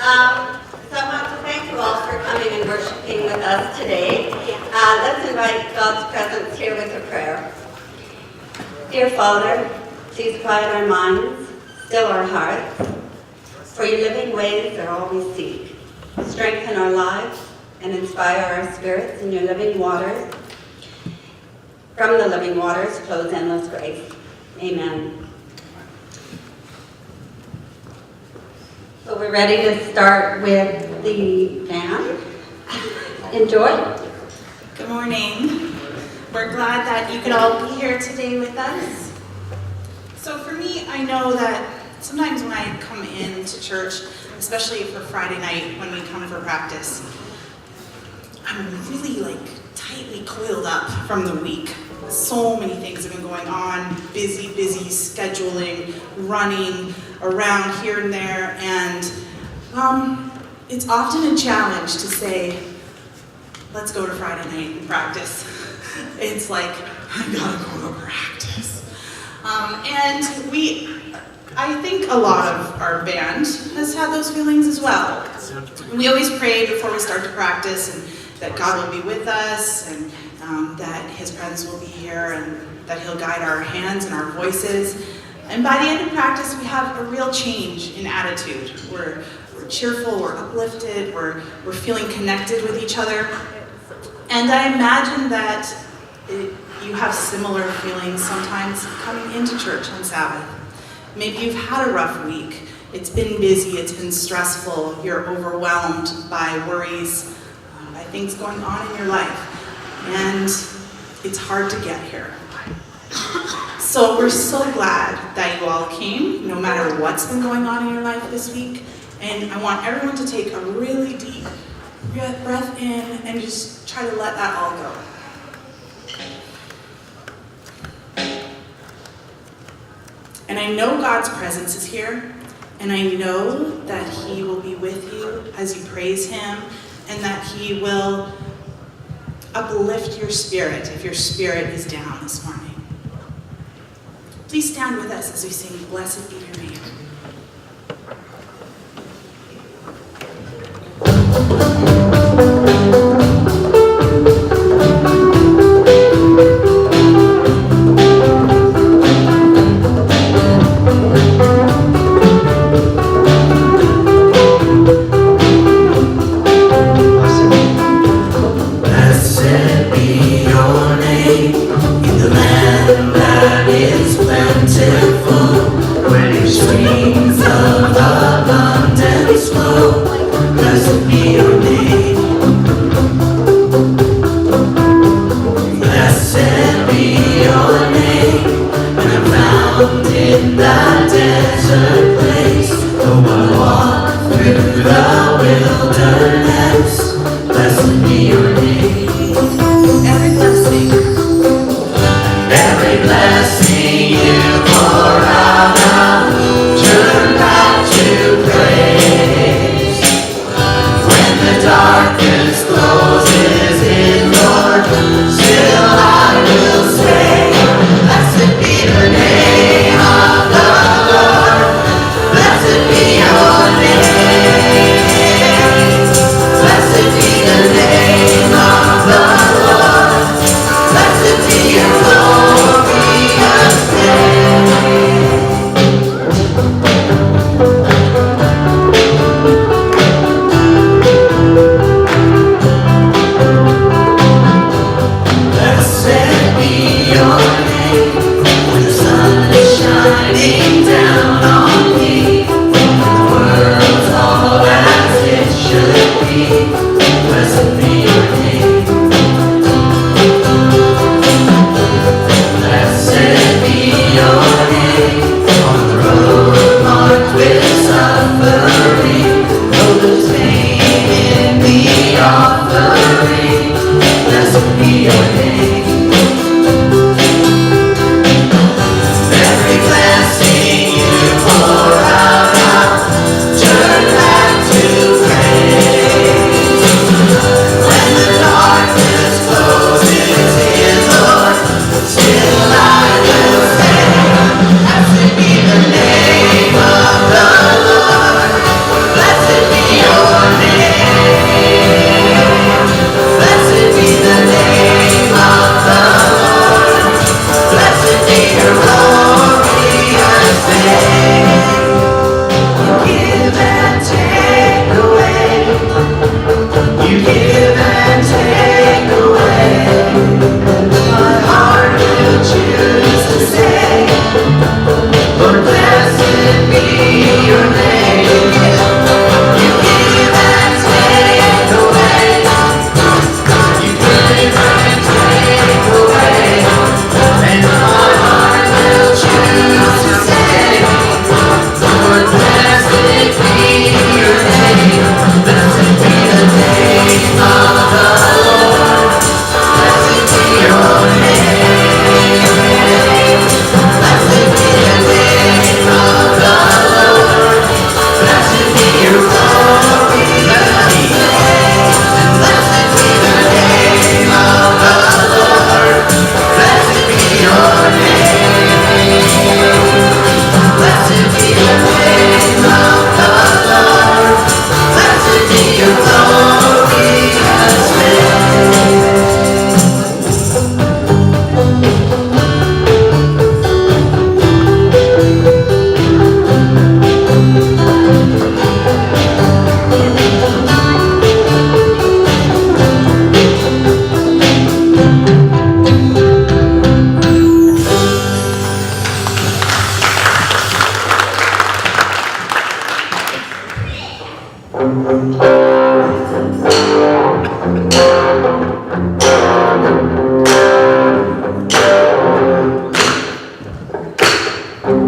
So I want to thank you all for coming and worshiping with us today. Let's invite God's presence here with a prayer. Dear Father, please quiet our minds, still our hearts, for your living ways are all we seek. Strengthen our lives and inspire our spirits in your living waters. From the living waters flows endless grace. Amen. So we're ready to start with the band. Enjoy. Good morning. We're glad that you could all be here today with us. So for me, I know that sometimes when I come into church, especially for Friday night when we come for practice, I'm really tightly coiled up from the week. So many things have been going on, busy scheduling, running around here and there, and it's often a challenge to say, let's go to Friday night and practice. It's like, I gotta go to practice. I think a lot of our band has had those feelings as well. We always pray before we start to practice and that God will be with us and that His presence will be here and that He'll guide our hands and our voices. And by the end of practice, we have a real change in attitude. We're cheerful, we're uplifted, we're feeling connected with each other. And I imagine that you have similar feelings sometimes coming into church on Sabbath. Maybe you've had a rough week. It's been busy, it's been stressful, you're overwhelmed by worries, by things going on in your life. And it's hard to get here. So we're so glad that you all came, no matter what's been going on in your life this week. And I want everyone to take a really deep breath in and just try to let that all go. And I know God's presence is here, and I know that He will be with you as you praise Him, and that He will uplift your spirit if your spirit is down this morning. Please stand with us as we sing, Blessed Be Your Name. Blessed be the name of the Lord.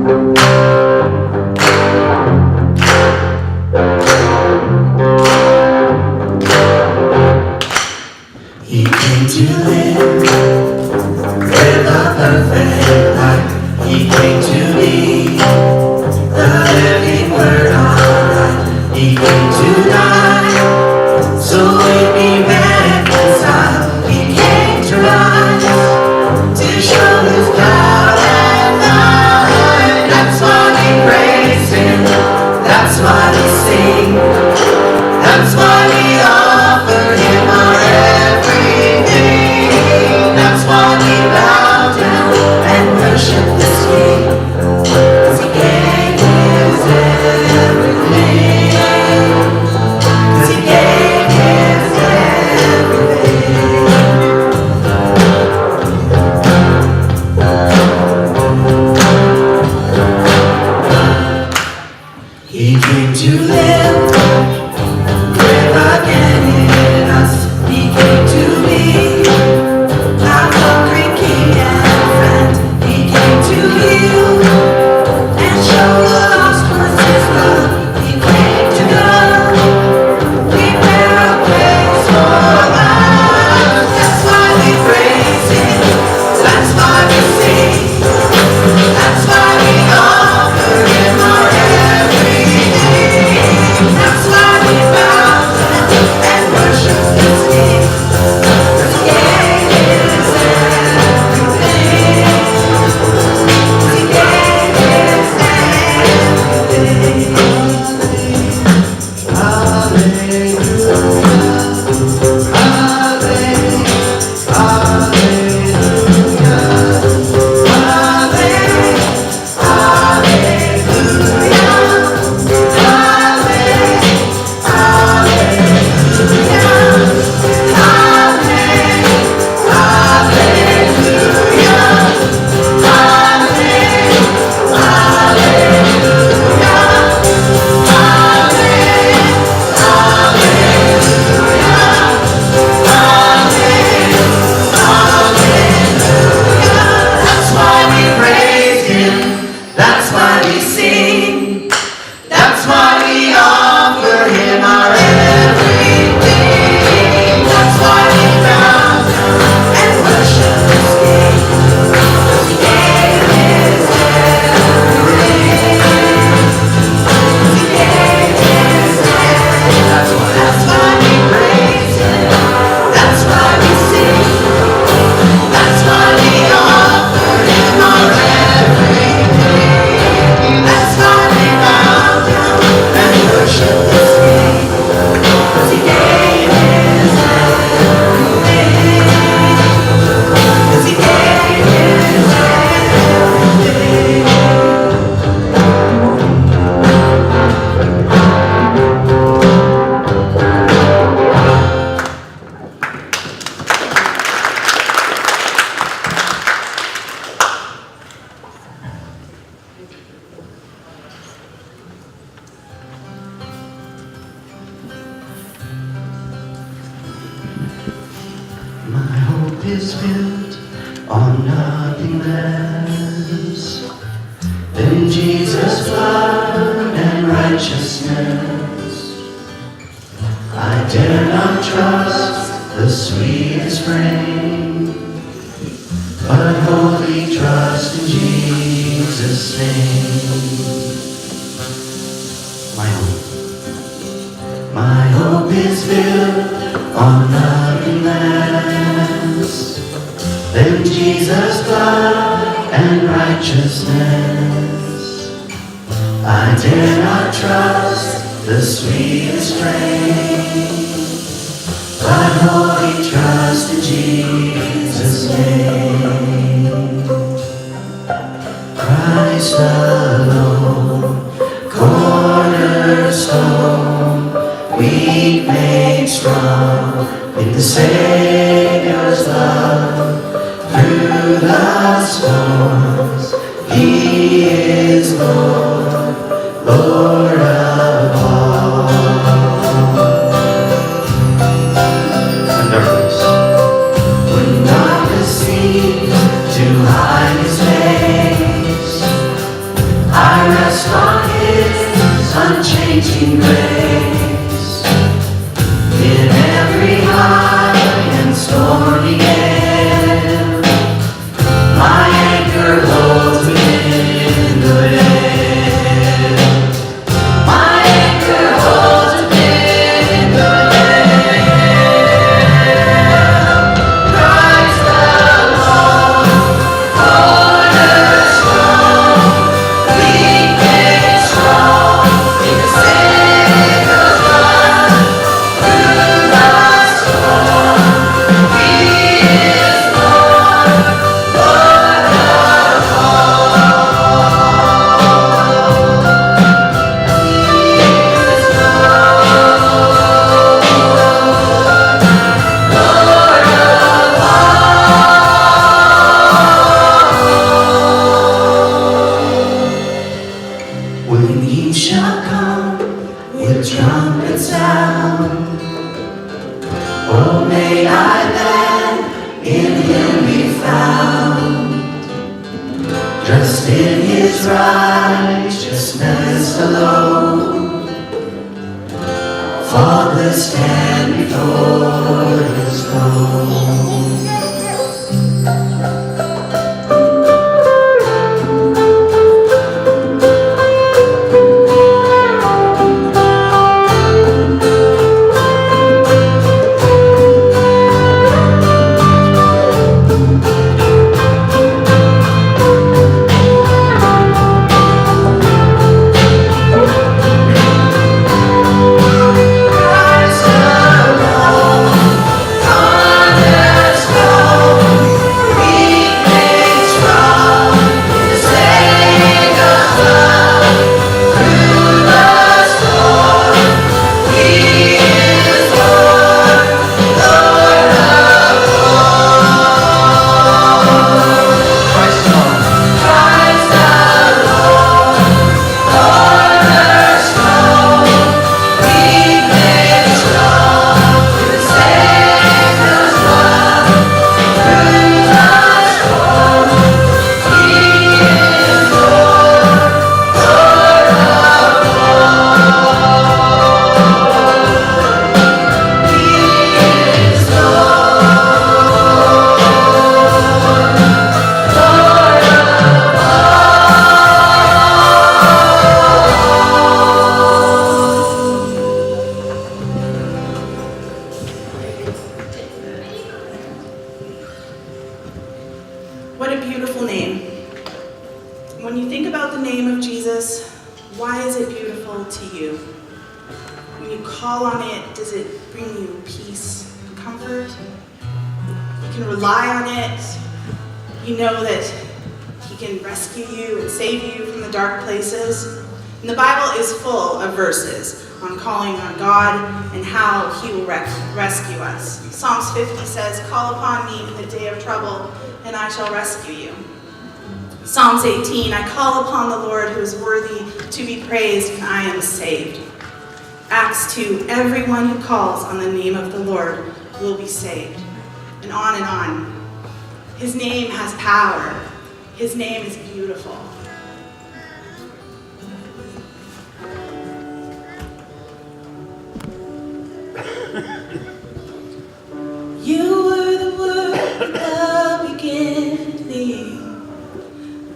He came to live a perfect life. He came to be the living word of life. He came to die so we'd be reconciled. He came to rise to show His power and might. That's why we praise Him. That's why we sing. That's why we offer Him our everything. That's why we bow down and worship this King. 'Cause He gave His everything. 'Cause He gave His everything. He came to live again in us. He came to be our conquering King and friend. He came to heal and show the lost ones His love. He came to go, prepare a place for us. That's why we praise Him. That's why we sing. That's why we offer Him our everything. That's why we bow down and worship His King. 'Cause He gave His everything. 'Cause He gave His everything. Hallelujah. That's why we praise Him. That's why we sing. That's why we offer Him our everything. That's why we bow down and worship His King. 'Cause He gave His everything. 'Cause He gave His everything. That's why we praise Him. That's why we sing. That's why we offer Him our everything. That's why we bow down and worship His King. 'Cause He gave His everything. 'Cause He gave His everything. My hope is built on nothing less than Jesus' blood and righteousness. I dare not trust the sweetest frame, but wholly trust in Jesus' name. My hope is built on nothing less than Jesus' blood and righteousness. I dare not trust the sweetest frame, but wholly trust in Jesus' name. Christ alone, cornerstone, weak made strong in the Savior's love. Through the storms, He is Lord, Lord of all. When darkness seems to hide His face, I rest on His unchanging grace. In every high and stormy air, my anchor holds within the veil. My anchor holds within the veil. Christ alone, cornerstone, weak made strong in the Savior's blood. Through the storm, He is Lord, Lord of when He shall come with trumpet sound, oh, may I then in Him be found, dressed in His righteousness alone, faultless stand before His throne. Christ alone, cornerstone, weak made strong in the Savior's blood. Through the storm, He is Lord, Lord of Christ alone, cornerstone, weak made strong in the Savior's blood. Through the storm, He is Lord, Lord of He is What a beautiful name. When you think about the name of Jesus, why is it beautiful to you? When you call on it, does it bring you peace and comfort? You can rely on it. You know that He can rescue you and save you from the dark places. And the Bible is full of verses on calling on God and how He will rescue us. Psalms 50 says, "Call upon me in the day of trouble, and I shall rescue you." Psalms 18, "I call upon the Lord who is worthy to be praised, and I am saved." Acts 2, "Everyone who calls on the name of the Lord will be saved." And on and on. His name has power. His name is beautiful. You were the Word at the beginning,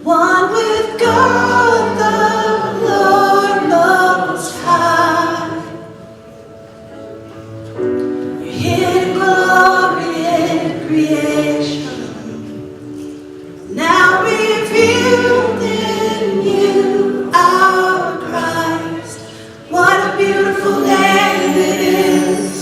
one with God the Lord Most High. Your hidden glory in creation, now revealed in you, our Christ. What a beautiful name it is.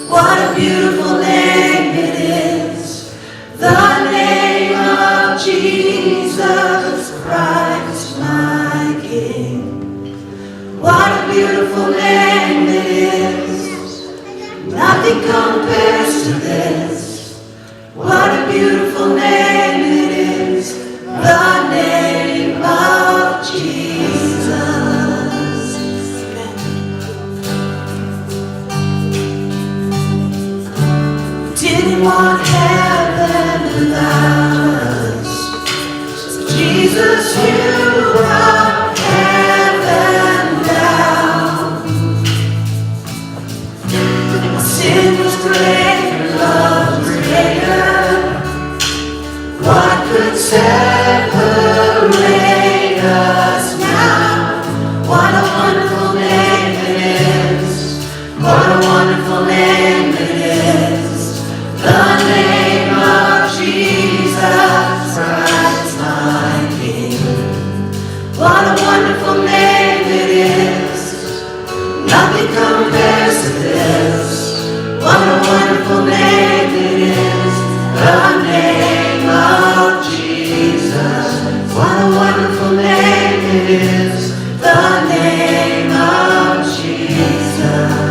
What a beautiful name it is, the name of Jesus Christ, my King. What a beautiful name it is, nothing compares to this. What a beautiful name it is, the name of Jesus. Didn't want heaven without us, so Jesus, you brought wonderful name it is, the name of Jesus. What a wonderful name it is, the name of Jesus.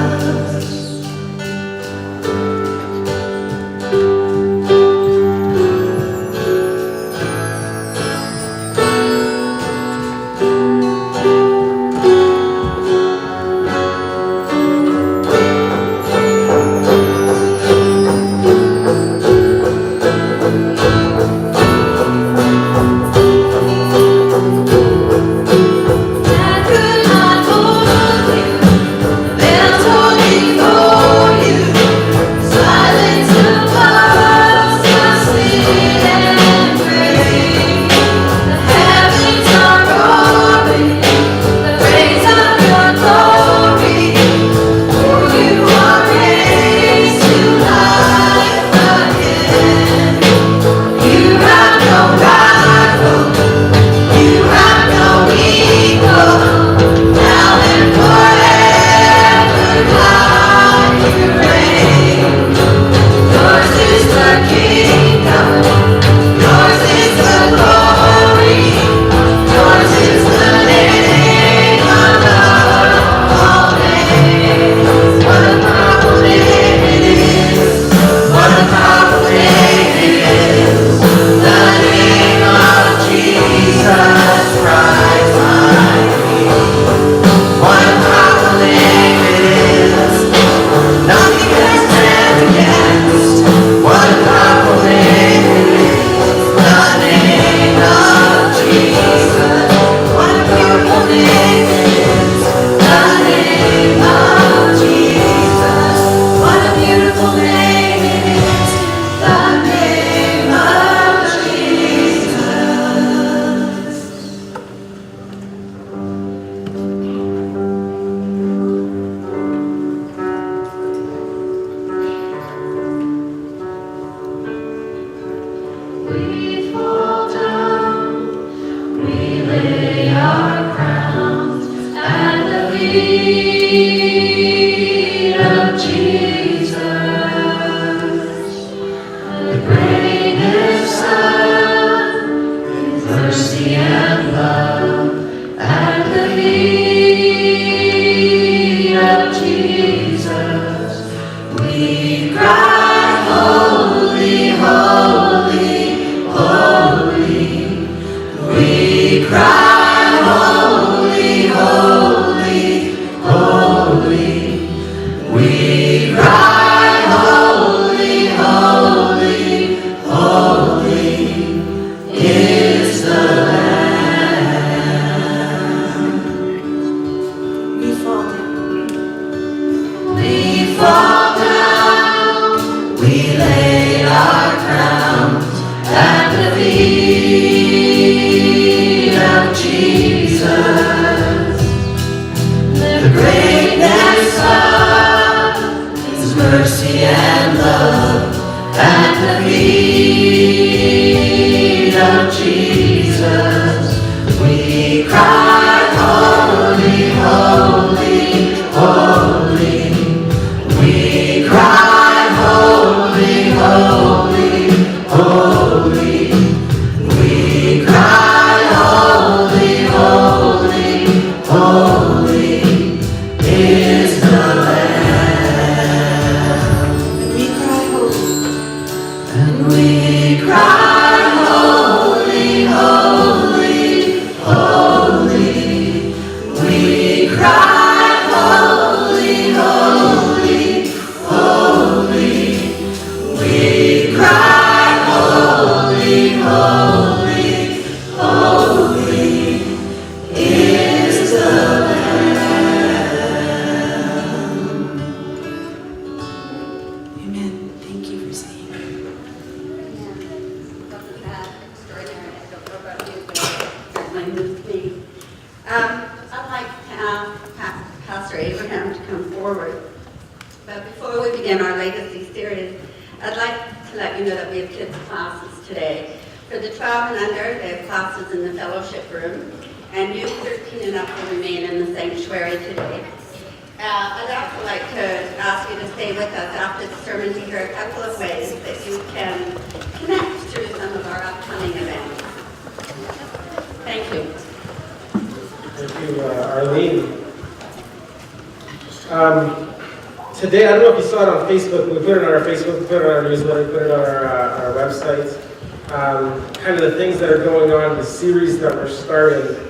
I'd also like to ask you to stay with us after the sermon to hear a couple of ways that you can connect through some of our upcoming events. Thank you. Thank you, Arlene. Today, I don't know if you saw it on Facebook, we put it on our Facebook, we put it on our newsletter, we put it on our website. Kind of the things that are going on, the series that we're starting.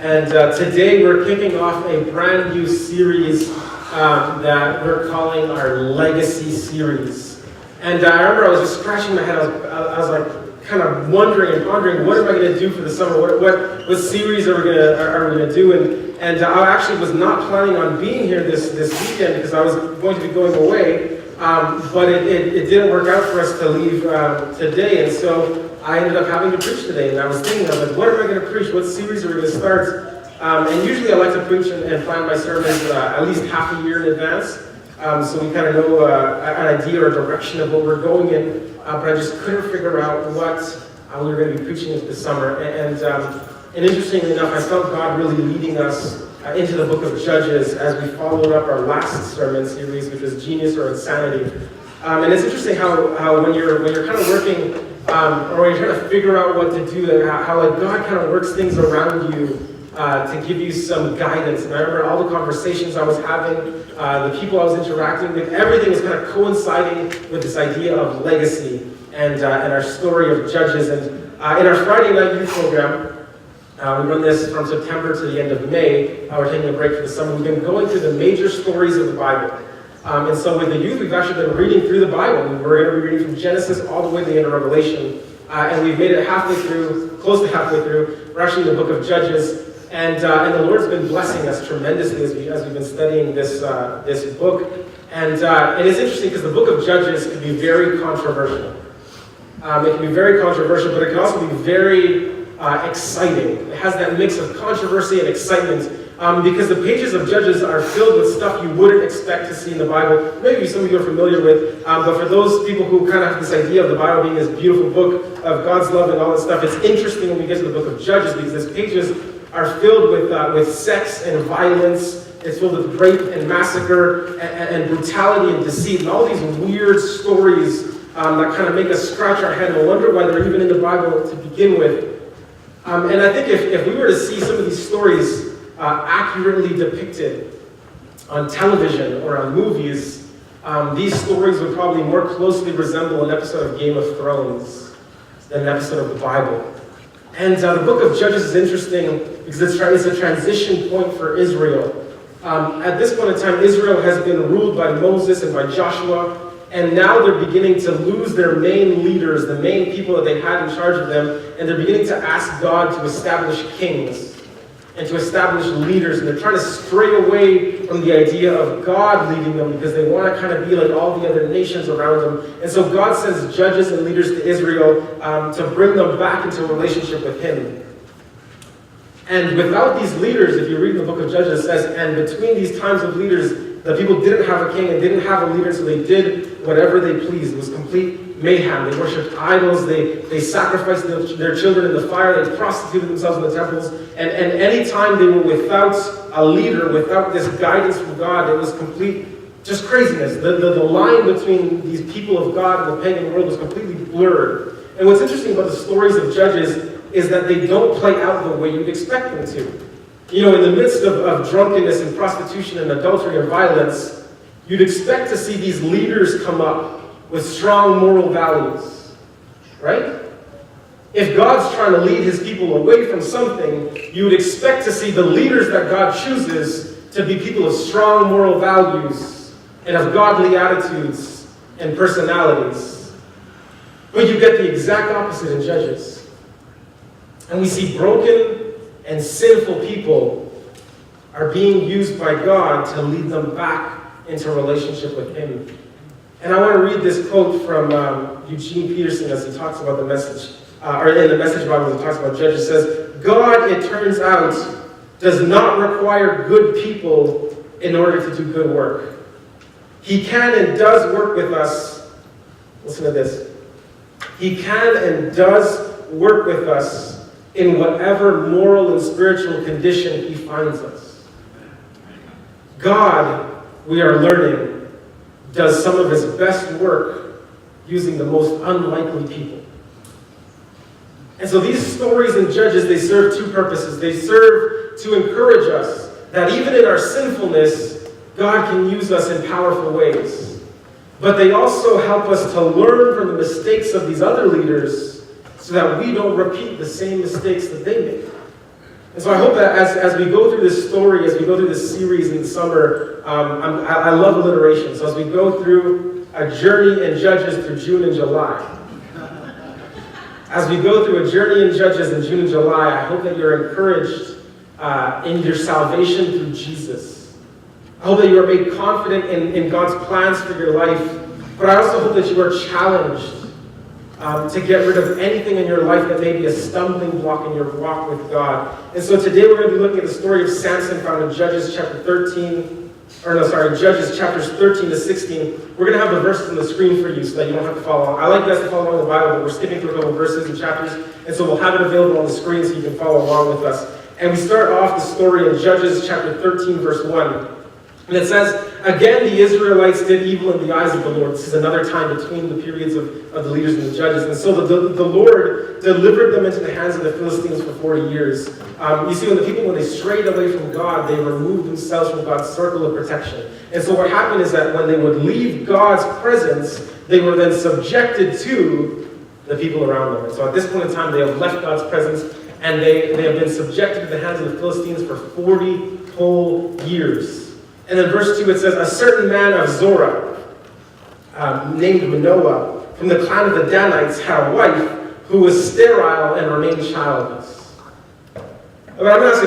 And today we're kicking off a brand new series that we're calling our Legacy Series. And I remember I was just scratching my head, I was like kind of wondering and pondering, what am I going to do for the summer? What series are we going to do? And I actually was not planning on being here this weekend because I was going to be going away. But it didn't work out for us to leave today, and so I ended up having to preach today. And I was thinking, what am I going to preach? What series are we going to start? And usually I like to preach and plan my sermons at least half a year in advance, so we kind of know an idea or direction of what we're going in. But I just couldn't figure out what we were going to be preaching this summer. And interestingly enough, I felt God really leading us into the book of Judges as we followed up our last sermon series, which was Genius or Insanity. And it's interesting how when you're kind of working, or when you're trying to figure out what to do, how like God kind of works things around you to give you some guidance. And I remember all the conversations I was having, the people I was interacting with, everything was kind of coinciding with this idea of legacy and our story of Judges. And in our Friday night youth program, we run this from September to the end of May. We're taking a break for the summer. We've been going through the major stories of the Bible. And so with the youth, we've actually been reading through the Bible. We're going to be reading from Genesis all the way to the end of Revelation. And we've made it halfway through, close to halfway through. We're actually in the book of Judges. And the Lord's been blessing us tremendously as we've been studying this book. And it's interesting because the book of Judges can be very controversial. It can be very controversial, but it can also be very exciting. It has that mix of controversy and excitement because the pages of Judges are filled with stuff you wouldn't expect to see in the Bible. Maybe some of you are familiar with, but for those people who kind of have this idea of the Bible being this beautiful book of God's love and all that stuff, it's interesting when we get to the book of Judges because these pages are filled with sex and violence. It's filled with rape and massacre and brutality and deceit and all these weird stories that kind of make us scratch our head and wonder why they're even in the Bible to begin with. And I think if we were to see some of these stories accurately depicted on television or on movies, these stories would probably more closely resemble an episode of Game of Thrones than an episode of the Bible. And the book of Judges is interesting because it's a transition point for Israel. At this point in time, Israel has been ruled by Moses and by Joshua, and now they're beginning to lose their main leaders, the main people that they had in charge of them, and they're beginning to ask God to establish kings and to establish leaders, and they're trying to stray away from the idea of God leading them because they want to kind of be like all the other nations around them. And so God sends judges and leaders to Israel to bring them back into a relationship with Him. And without these leaders, if you read the book of Judges, it says, and between these times of leaders, the people didn't have a king and didn't have a leader, so they did whatever they pleased. It was complete mayhem. They worshipped idols. They sacrificed their children in the fire. They prostituted themselves in the temples. And any time they were without a leader, without this guidance from God, it was complete, just craziness. The line between these people of God and the pagan world was completely blurred. And what's interesting about the stories of Judges is that they don't play out the way you'd expect them to. You know, in the midst of drunkenness and prostitution and adultery and violence, you'd expect to see these leaders come up with strong moral values, right? If God's trying to lead His people away from something, you would expect to see the leaders that God chooses to be people of strong moral values and of godly attitudes and personalities. But you get the exact opposite in Judges. And we see broken and sinful people are being used by God to lead them back into a relationship with Him. And I want to read this quote from Eugene Peterson as he talks about the message, or in the Message Bible, he talks about Judges. Says, God, it turns out, does not require good people in order to do good work. He can and does work with us. Listen to this. He can and does work with us in whatever moral and spiritual condition He finds us. God, we are learning, does some of his best work using the most unlikely people. And so these stories in Judges, they serve two purposes. They serve to encourage us that even in our sinfulness, God can use us in powerful ways. But they also help us to learn from the mistakes of these other leaders so that we don't repeat the same mistakes that they made. And so I hope that as we go through this story, as we go through this series in the summer, I love alliteration. So as we go through a journey in Judges through June and July, as we go through a journey in Judges in June and July, I hope that you're encouraged in your salvation through Jesus. I hope that you are made confident in God's plans for your life, but I also hope that you are challenged to get rid of anything in your life that may be a stumbling block in your walk with God. And so today we're going to be looking at the story of Samson found in Judges chapters 13 to 16. We're going to have the verses on the screen for you so that you don't have to follow along. I like you guys to follow along the Bible, but we're skipping through a couple verses and chapters, and so we'll have it available on the screen so you can follow along with us. And we start off the story in Judges chapter 13, verse 1. And it says, "Again the Israelites did evil in the eyes of the Lord." This is another time between the periods of the leaders and the judges. And so the Lord delivered them into the hands of the Philistines for 40 years. You see, when they strayed away from God, they removed themselves from God's circle of protection. And so what happened is that when they would leave God's presence, they were then subjected to the people around them. And so at this point in time, they have left God's presence, and they have been subjected to the hands of the Philistines for 40 whole years. And then verse 2, it says, "A certain man of Zorah, named Manoah, from the clan of the Danites, had a wife who was sterile and remained childless." I'm going to ask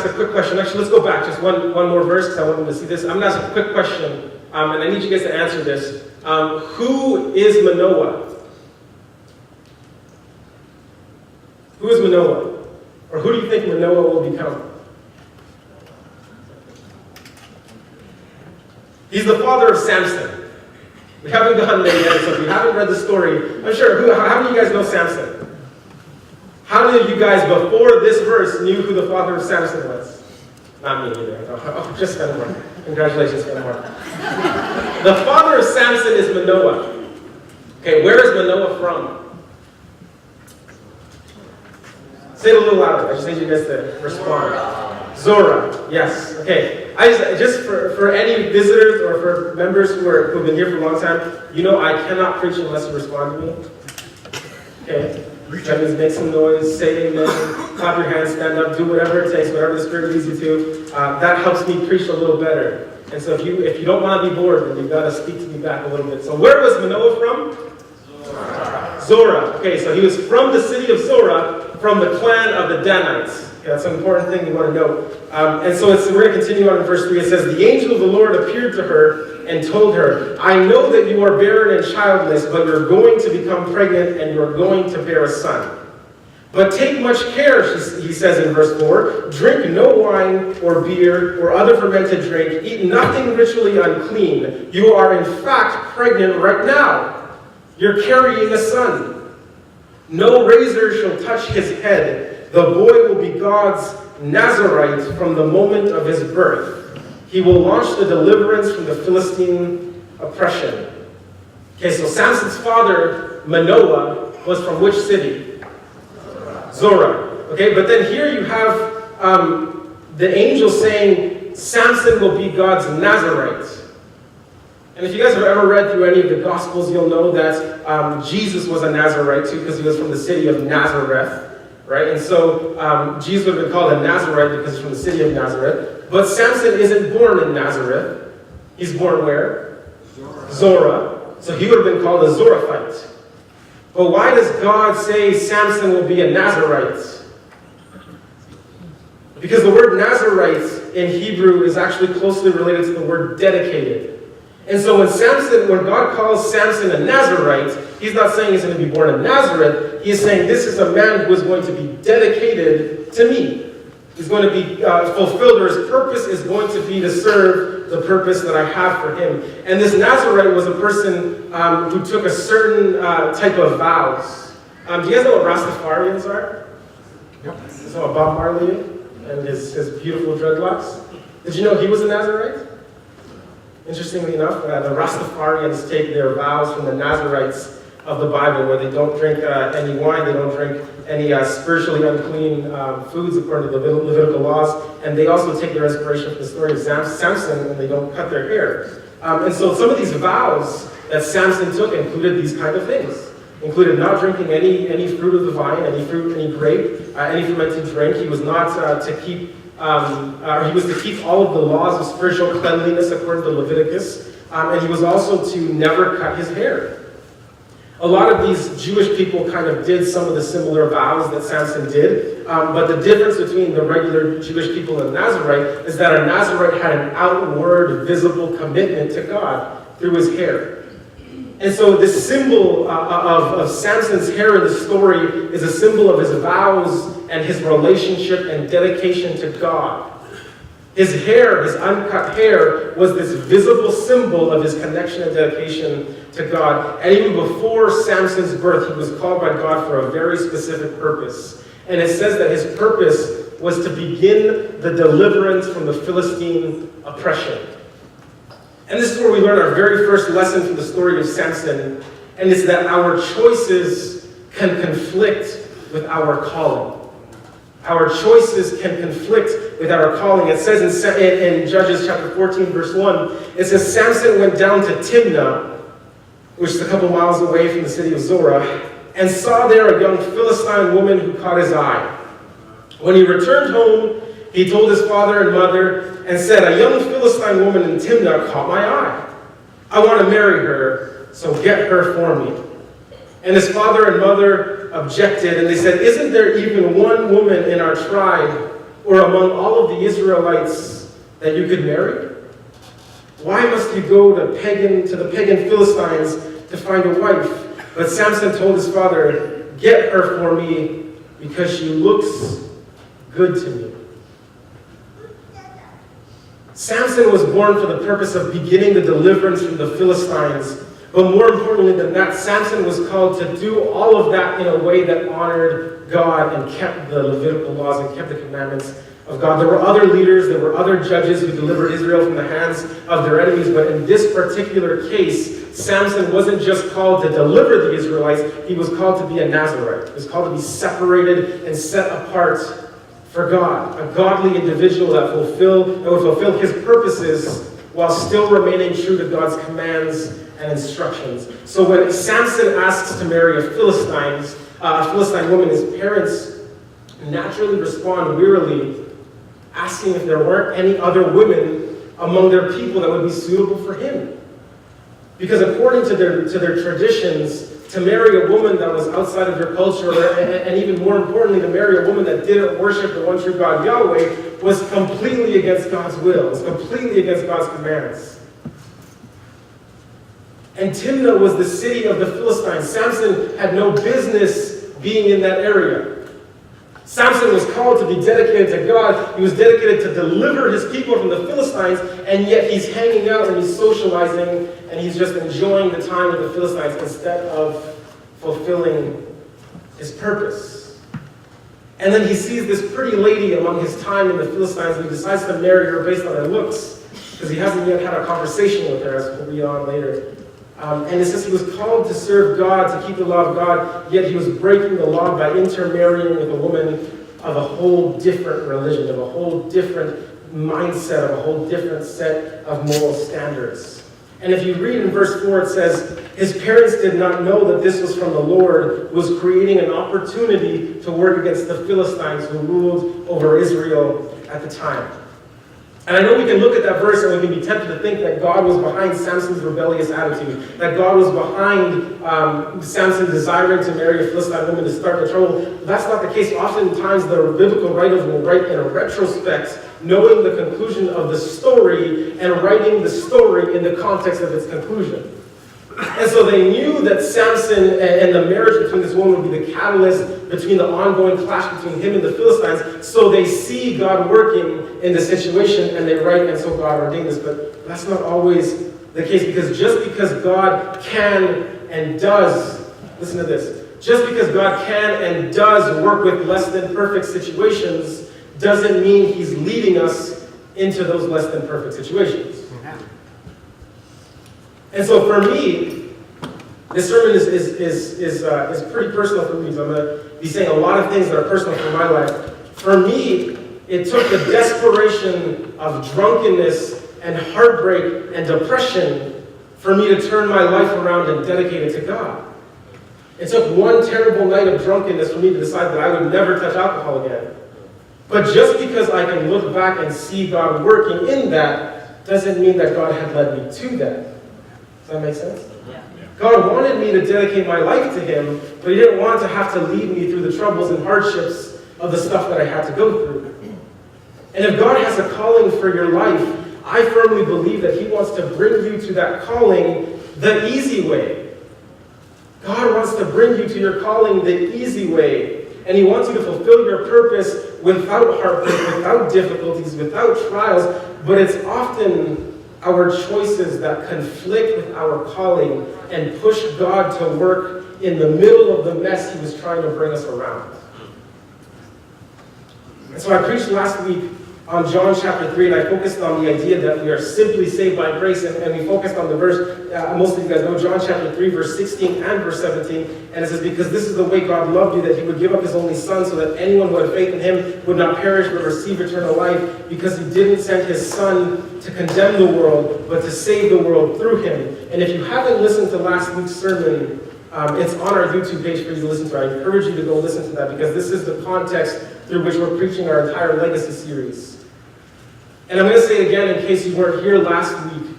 a quick question. Actually, let's go back just one more verse because I want them to see this. I'm going to ask a quick question, and I need you guys to answer this. Who is Manoah? Who is Manoah? Or who do you think Manoah will become? He's the father of Samson. We haven't gotten there yet, so if you haven't read the story, I'm sure, how many of you guys know Samson? How many of you guys, before this verse, knew who the father of Samson was? Not me either. Oh, just Fenimore. Congratulations, Fenimore. The father of Samson is Manoah. Okay, where is Manoah from? Say it a little louder. I just need you guys to respond. Zorah. Yes. Okay. Just for any visitors or for members who've been here for a long time, you know I cannot preach unless you respond to me. Okay? That means make some noise, say amen, clap your hands, stand up, do whatever it takes, whatever the Spirit leads you to. That helps me preach a little better. And so if you don't want to be bored, then you've got to speak to me back a little bit. So where was Manoah from? Zorah. Okay, so he was from the city of Zorah, from the clan of the Danites. Okay, that's an important thing you want to know. And so we're going to continue on in verse 3. It says, "The angel of the Lord appeared to her and told her, 'I know that you are barren and childless, but you're going to become pregnant and you're going to bear a son. But take much care,' he says in verse 4, 'drink no wine or beer or other fermented drink. Eat nothing ritually unclean. You are in fact pregnant right now. You're carrying a son. No razor shall touch his head. The boy will be God's Nazarite from the moment of his birth. He will launch the deliverance from the Philistine oppression.'" Okay, so Samson's father, Manoah, was from which city? Zorah. Okay, but then here you have the angel saying Samson will be God's Nazarite. And if you guys have ever read through any of the Gospels, you'll know that Jesus was a Nazarite too, because he was from the city of Nazareth, right? And so Jesus would have been called a Nazarite because he's from the city of Nazareth. But Samson isn't born in Nazareth. He's born where? Zorah. So he would have been called a Zoraphite. But why does God say Samson will be a Nazarite? Because the word Nazarite in Hebrew is actually closely related to the word dedicated. And so when God calls Samson a Nazarite, he's not saying he's going to be born in Nazareth. He's saying this is a man who is going to be dedicated to me. He's going to be fulfilled, or his purpose is going to be to serve the purpose that I have for him. And this Nazarite was a person who took a certain type of vows. Do you guys know what Rastafarians are? Yep. So Bob Marley and his beautiful dreadlocks? Did you know he was a Nazarite? Interestingly enough, the Rastafarians take their vows from the Nazarites of the Bible, where they don't drink any wine, they don't drink any spiritually unclean foods according to the Levitical laws, and they also take their inspiration from the story of Samson, and they don't cut their hair. And so some of these vows that Samson took included these kind of things. Included not drinking any fruit of the vine, any fruit, any grape, any fermented drink. He was not to keep, he was to keep all of the laws of spiritual cleanliness according to Leviticus, and he was also to never cut his hair. A lot of these Jewish people kind of did some of the similar vows that Samson did, but the difference between the regular Jewish people and Nazarite is that a Nazarite had an outward, visible commitment to God through his hair. And so this symbol of Samson's hair in the story is a symbol of his vows and his relationship and dedication to God. His hair, his uncut hair, was this visible symbol of his connection and dedication to God. And even before Samson's birth, he was called by God for a very specific purpose. And it says that his purpose was to begin the deliverance from the Philistine oppression. And this is where we learn our very first lesson from the story of Samson, and it's that our choices can conflict with our calling. Our choices can conflict with our calling. It says in Judges chapter 14, verse 1, it says, Samson went down to Timnah, which is a couple miles away from the city of Zorah, and saw there a young Philistine woman who caught his eye. When he returned home, he told his father and mother and said, a young Philistine woman in Timnah caught my eye. I want to marry her, so get her for me. And his father and mother objected, and they said, isn't there even one woman in our tribe or among all of the Israelites that you could marry? Why must you go to the pagan Philistines to find a wife? But Samson told his father, get her for me because she looks good to me. Samson was born for the purpose of beginning the deliverance from the Philistines. But more importantly than that, Samson was called to do all of that in a way that honored God and kept the Levitical laws and kept the commandments of God. There were other leaders, there were other judges who delivered Israel from the hands of their enemies, but in this particular case, Samson wasn't just called to deliver the Israelites, he was called to be a Nazarite. He was called to be separated and set apart for God, a godly individual that would fulfill his purposes while still remaining true to God's commands and instructions. So when Samson asks to marry a Philistine woman, his parents naturally respond wearily, asking if there weren't any other women among their people that would be suitable for him. Because according to their traditions, to marry a woman that was outside of their culture, and even more importantly, to marry a woman that didn't worship the one true God, Yahweh, was completely against God's will. It was completely against God's commands. And Timnah was the city of the Philistines. Samson had no business being in that area. Samson was called to be dedicated to God. He was dedicated to deliver his people from the Philistines, and yet he's hanging out and he's socializing and he's just enjoying the time with the Philistines instead of fulfilling his purpose. And then he sees this pretty lady among his time in the Philistines, and he decides to marry her based on her looks, because he hasn't yet had a conversation with her, as we'll read on later. And it says he was called to serve God, to keep the law of God, yet he was breaking the law by intermarrying with a woman of a whole different religion, of a whole different mindset, of a whole different set of moral standards. And if you read in verse 4, it says, his parents did not know that this was from the Lord, who was creating an opportunity to work against the Philistines who ruled over Israel at the time. And I know we can look at that verse and we can be tempted to think that God was behind Samson's rebellious attitude, that God was behind Samson desiring to marry a Philistine woman to start the trouble. That's not the case. Oftentimes the biblical writers will write in a retrospect, knowing the conclusion of the story and writing the story in the context of its conclusion. And so they knew that Samson and the marriage between this woman would be the catalyst between the ongoing clash between him and the Philistines. So they see God working in the situation and they write, and so God ordained this. But that's not always the case, because just because God can and does, listen to this, just because God can and does work with less than perfect situations doesn't mean he's leading us into those less than perfect situations. And so for me, this sermon is pretty personal for me. So I'm going to be saying a lot of things that are personal for my life. For me, it took the desperation of drunkenness and heartbreak and depression for me to turn my life around and dedicate it to God. It took one terrible night of drunkenness for me to decide that I would never touch alcohol again. But just because I can look back and see God working in that doesn't mean that God had led me to that. Does that make sense? Yeah. God wanted me to dedicate my life to Him, but He didn't want to have to lead me through the troubles and hardships of the stuff that I had to go through. And if God has a calling for your life, I firmly believe that He wants to bring you to that calling the easy way. God wants to bring you to your calling the easy way. And He wants you to fulfill your purpose without heartbreak, without difficulties, without trials. But it's often our choices that conflict with our calling and push God to work in the middle of the mess He was trying to bring us around. And so I preached last week on John chapter 3, and I focused on the idea that we are simply saved by grace, and we focused on the verse, most of you guys know, John chapter 3, verse 16 and verse 17, and it says, because this is the way God loved you, that He would give up His only Son, so that anyone who had faith in Him would not perish, but receive eternal life, because He didn't send His Son to condemn the world, but to save the world through Him. And if you haven't listened to last week's sermon, it's on our YouTube page for you to listen to. I encourage you to go listen to that, because this is the context through which we're preaching our entire legacy series. And I'm going to say it again in case you weren't here last week.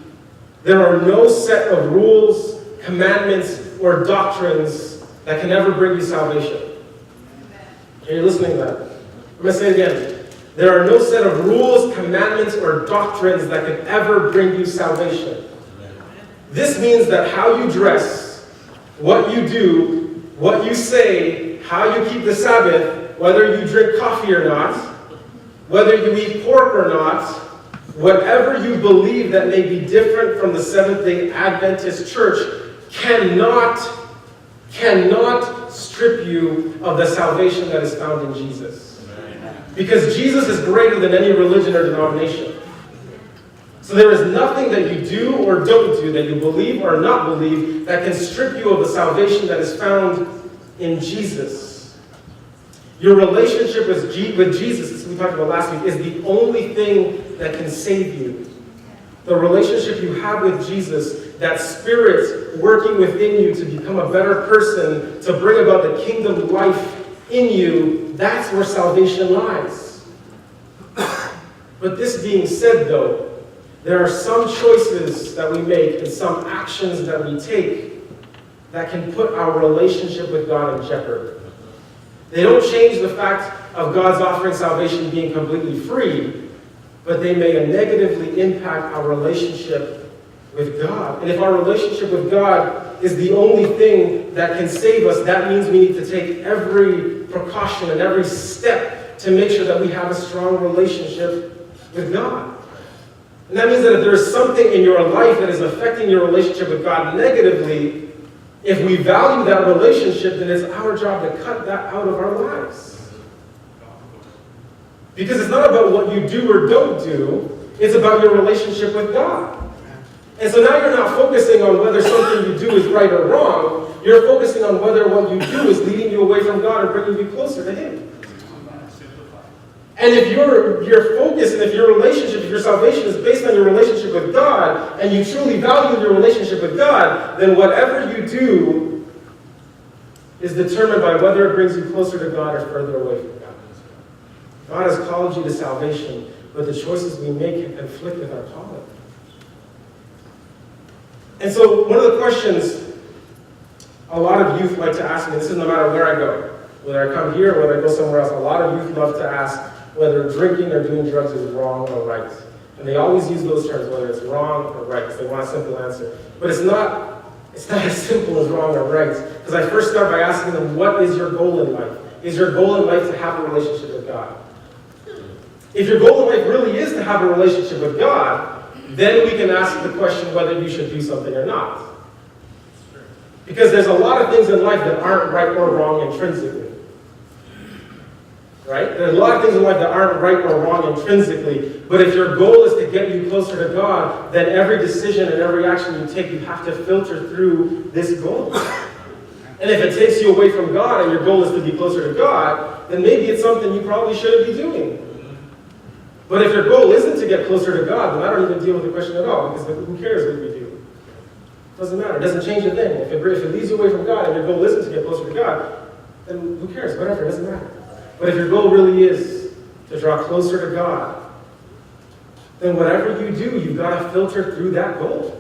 There are no set of rules, commandments, or doctrines that can ever bring you salvation. Are you listening to that? I'm going to say it again. There are no set of rules, commandments, or doctrines that can ever bring you salvation. This means that how you dress, what you do, what you say, how you keep the Sabbath, whether you drink coffee or not, whether you eat pork or not, whatever you believe that may be different from the Seventh-day Adventist Church cannot strip you of the salvation that is found in Jesus. Because Jesus is greater than any religion or denomination. So there is nothing that you do or don't do, that you believe or not believe, that can strip you of the salvation that is found in Jesus. Your relationship with Jesus, as we talked about last week, is the only thing that can save you. The relationship you have with Jesus, that Spirit working within you to become a better person, to bring about the kingdom life in you, that's where salvation lies. But this being said, though, there are some choices that we make and some actions that we take that can put our relationship with God in jeopardy. They don't change the fact of God's offering salvation being completely free, but they may negatively impact our relationship with God. And if our relationship with God is the only thing that can save us, that means we need to take every precaution and every step to make sure that we have a strong relationship with God. And that means that if there is something in your life that is affecting your relationship with God negatively, if we value that relationship, then it's our job to cut that out of our lives. Because it's not about what you do or don't do, it's about your relationship with God. And so now you're not focusing on whether something you do is right or wrong, you're focusing on whether what you do is leading you away from God or bringing you closer to Him. And if your focus and if your relationship, if your salvation is based on your relationship with God, and you truly value your relationship with God, then whatever you do is determined by whether it brings you closer to God or further away from God. God has called you to salvation, but the choices we make can conflict with our calling. And so one of the questions a lot of youth like to ask me, this is no matter where I go, whether I come here or whether I go somewhere else, a lot of youth love to ask whether drinking or doing drugs is wrong or right. And they always use those terms, whether it's wrong or right, because they want a simple answer. But it's not as simple as wrong or right. Because I first start by asking them, what is your goal in life? Is your goal in life to have a relationship with God? If your goal in life really is to have a relationship with God, then we can ask the question whether you should do something or not. Because there's a lot of things in life that aren't right or wrong intrinsically. right? There are a lot of things in life that aren't right or wrong intrinsically, but if your goal is to get you closer to God, then every decision and every action you take, you have to filter through this goal. And if it takes you away from God and your goal is to be closer to God, then maybe it's something you probably shouldn't be doing. But if your goal isn't to get closer to God, then I don't even deal with the question at all, because who cares what we do? It doesn't matter. It doesn't change a thing. If it leads you away from God and your goal isn't to get closer to God, then who cares? Whatever, it doesn't matter. But if your goal really is to draw closer to God, then whatever you do, you've got to filter through that goal.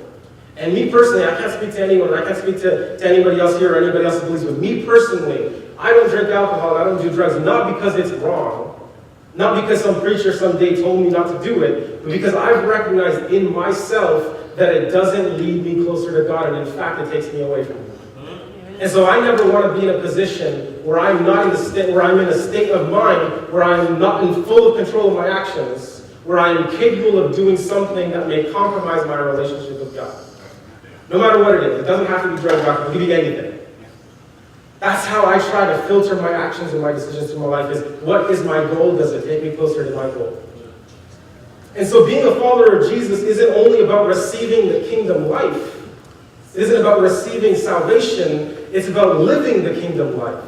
And me personally, I can't speak to anyone, I can't speak to anybody else here or anybody else who believes, but me personally, I don't drink alcohol, I don't do drugs, not because it's wrong, not because some preacher someday told me not to do it, but because I've recognized in myself that it doesn't lead me closer to God, and in fact, it takes me away from Him. And so I never want to be in a position where I'm not in the state, where I'm in a state of mind where I'm not in full of control of my actions, where I am capable of doing something that may compromise my relationship with God. No matter what it is, it doesn't have to be drug alcohol, it could be anything. That's how I try to filter my actions and my decisions through my life, is what is my goal? Does it take me closer to my goal? And so being a follower of Jesus isn't only about receiving the kingdom life. It isn't about receiving salvation. It's about living the kingdom life.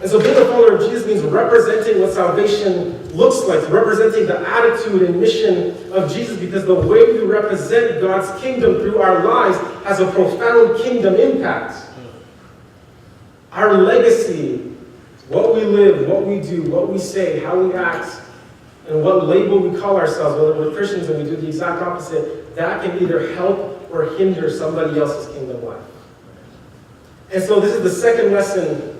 And so being a follower of Jesus means representing what salvation looks like, representing the attitude and mission of Jesus, because the way we represent God's kingdom through our lives has a profound kingdom impact. Our legacy, what we live, what we do, what we say, how we act, and what label we call ourselves, whether we're Christians and we do the exact opposite, that can either help or hinder somebody else's kingdom life. And so this is the second lesson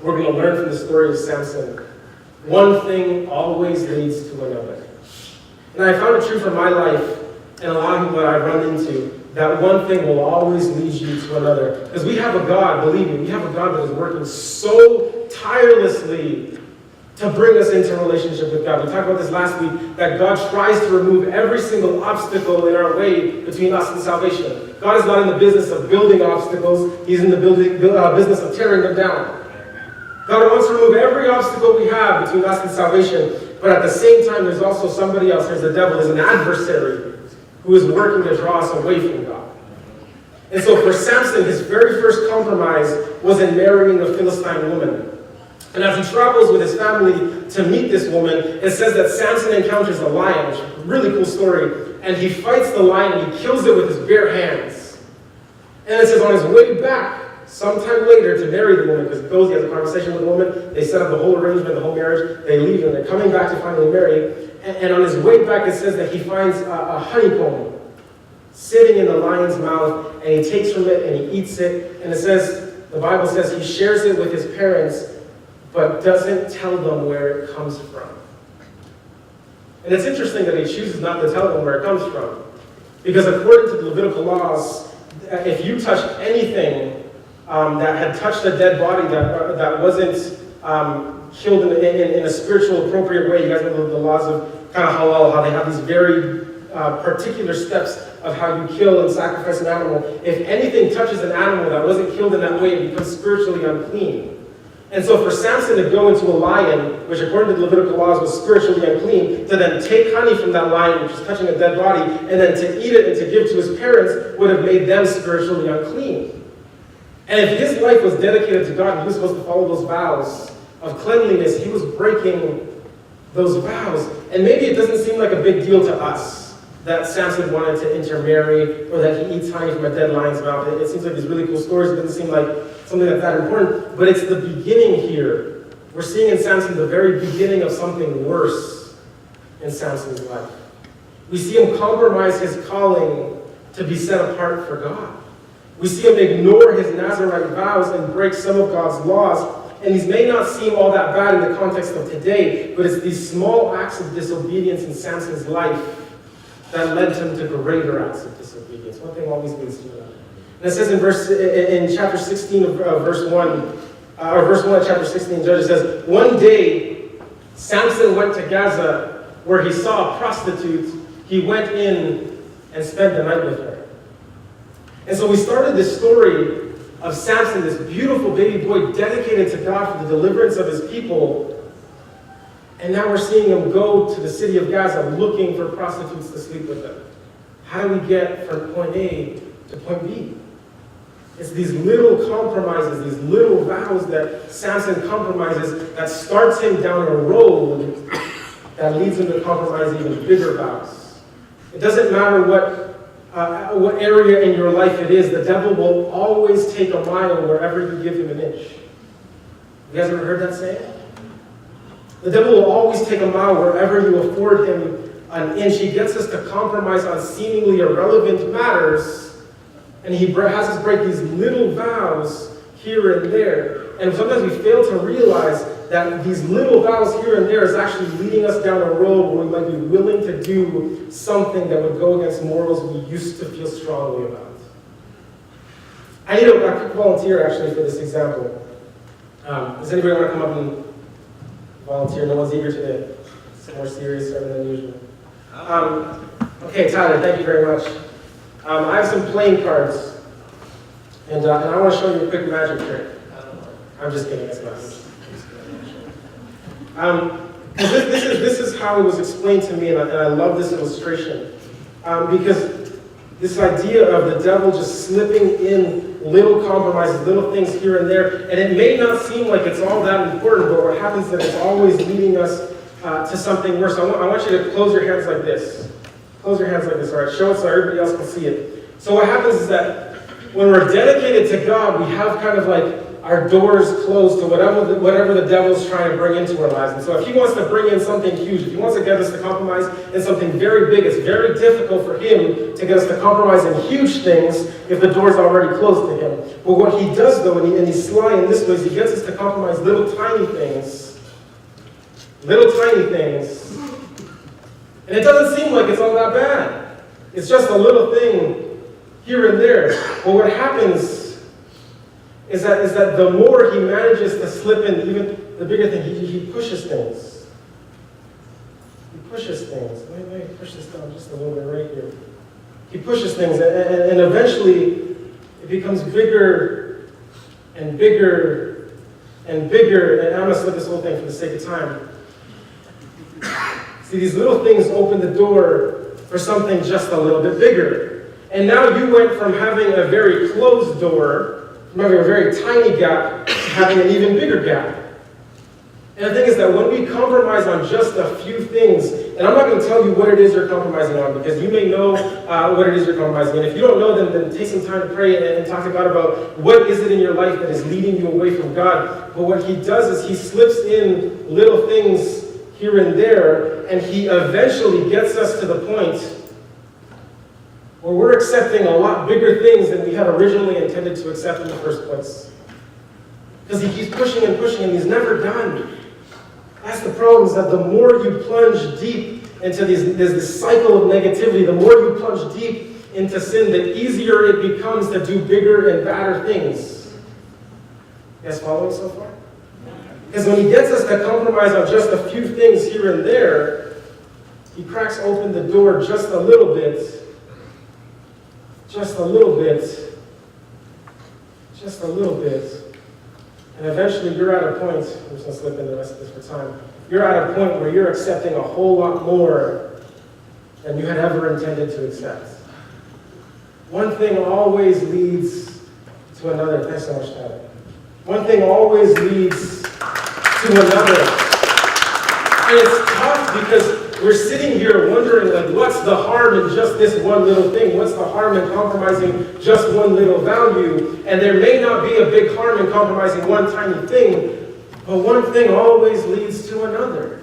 we're going to learn from the story of Samson. One thing always leads to another. And I found it true for my life and a lot of people that I've run into, that one thing will always lead you to another. Because we have a God, believe me, we have a God that is working so tirelessly to bring us into a relationship with God. We talked about this last week, that God tries to remove every single obstacle in our way between us and salvation. God is not in the business of building obstacles, He's in the business of tearing them down. God wants to remove every obstacle we have between us and salvation, but at the same time, there's also somebody else. There's the devil, there's an adversary who is working to draw us away from God. And so for Samson, his very first compromise was in marrying a Philistine woman. And as he travels with his family to meet this woman, it says that Samson encounters a lion, which is a really cool story, and he fights the lion and he kills it with his bare hands. And it says on his way back, sometime later, to marry the woman, because he goes, he has a conversation with the woman, they set up the whole arrangement, the whole marriage, they leave, and they're coming back to finally marry. And on his way back, it says that he finds a honeycomb sitting in the lion's mouth, and he takes from it and he eats it. And it says, the Bible says he shares it with his parents, but doesn't tell them where it comes from. And it's interesting that he chooses not to tell them where it comes from. Because according to the Levitical laws, if you touched anything that had touched a dead body that wasn't killed in a spiritual appropriate way, you guys know the laws of kind of halal, how they have these very particular steps of how you kill and sacrifice an animal. If anything touches an animal that wasn't killed in that way, it becomes spiritually unclean. And so for Samson to go into a lion, which according to the Levitical laws was spiritually unclean, to then take honey from that lion, which is touching a dead body, and then to eat it and to give to his parents would have made them spiritually unclean. And if his life was dedicated to God, he was supposed to follow those vows of cleanliness, he was breaking those vows. And maybe it doesn't seem like a big deal to us that Samson wanted to intermarry or that he eats honey from a dead lion's mouth. It seems like these really cool stories. It doesn't seem like something that's that important. But it's the beginning here. We're seeing in Samson the very beginning of something worse in Samson's life. We see him compromise his calling to be set apart for God. We see him ignore his Nazirite vows and break some of God's laws. And these may not seem all that bad in the context of today, but it's these small acts of disobedience in Samson's life that led him to greater acts of disobedience. One thing always leads to another. And it says in chapter 16 of verse 1, or verse 1 of chapter 16, Judges says, one day Samson went to Gaza where he saw a prostitute. He went in and spent the night with her. And so we started this story of Samson, this beautiful baby boy dedicated to God for the deliverance of his people. And now we're seeing him go to the city of Gaza looking for prostitutes to sleep with them. How do we get from point A to point B? It's these little compromises, these little vows that Samson compromises that starts him down a road that leads him to compromise even bigger vows. It doesn't matter what area in your life it is, the devil will always take a mile wherever you give him an inch. You guys ever heard that saying? The devil will always take a mile wherever you afford him an inch. He gets us to compromise on seemingly irrelevant matters, and he has us break these little vows here and there. And sometimes we fail to realize that these little vows here and there is actually leading us down a road where we might be willing to do something that would go against morals we used to feel strongly about. I need a quick volunteer, actually, for this example. Does anybody want to come up and volunteer? No one's eager today. It's more serious than usual. Okay, Tyler, thank you very much. I have some playing cards, and I want to show you a quick magic trick. I'm just kidding, it's not. This is how it was explained to me, and I love this illustration. Because this idea of the devil just slipping in little compromises, little things here and there, and it may not seem like it's all that important, but what happens is that it's always leading us to something worse. I want you to close your hands like this. Close your hands like this, all right? Show it so everybody else can see it. So what happens is that when we're dedicated to God, we have kind of like our doors closed to whatever the devil's trying to bring into our lives. And so if he wants to bring in something huge, if he wants to get us to compromise in something very big, it's very difficult for him to get us to compromise in huge things if the door's already closed to him. But what he does, though, and he's sly in this way, is he gets us to compromise little tiny things. Little tiny things. And it doesn't seem like it's all that bad. It's just a little thing here and there. But what happens is that the more he manages to slip in, even the bigger thing, he pushes things. He pushes things. Let me push this down just a little bit right here. He pushes things, and eventually it becomes bigger and bigger and bigger. And I'm going to split this whole thing for the sake of time. See, these little things open the door for something just a little bit bigger. And now you went from having a very closed door, from having a very tiny gap, to having an even bigger gap. And the thing is that when we compromise on just a few things, and I'm not going to tell you what it is you're compromising on, because you may know what it is you're compromising on. If you don't know, then take some time to pray and talk to God about what is it in your life that is leading you away from God. But what he does is he slips in little things here and there, and he eventually gets us to the point where we're accepting a lot bigger things than we had originally intended to accept in the first place. Because he keeps pushing and pushing, and he's never done. That's the problem, is that the more you plunge deep into this cycle of negativity, the more you plunge deep into sin, the easier it becomes to do bigger and badder things. You guys following so far? Because when he gets us to compromise on just a few things here and there, he cracks open the door just a little bit. Just a little bit. Just a little bit. And eventually you're at a point, I'm just going to slip in the rest of this for time, you're at a point where you're accepting a whole lot more than you had ever intended to accept. One thing always leads to another. Thanks so much, Tyler. One thing always leads to another. And it's tough because we're sitting here wondering, like, what's the harm in just this one little thing? What's the harm in compromising just one little value? And there may not be a big harm in compromising one tiny thing, but one thing always leads to another.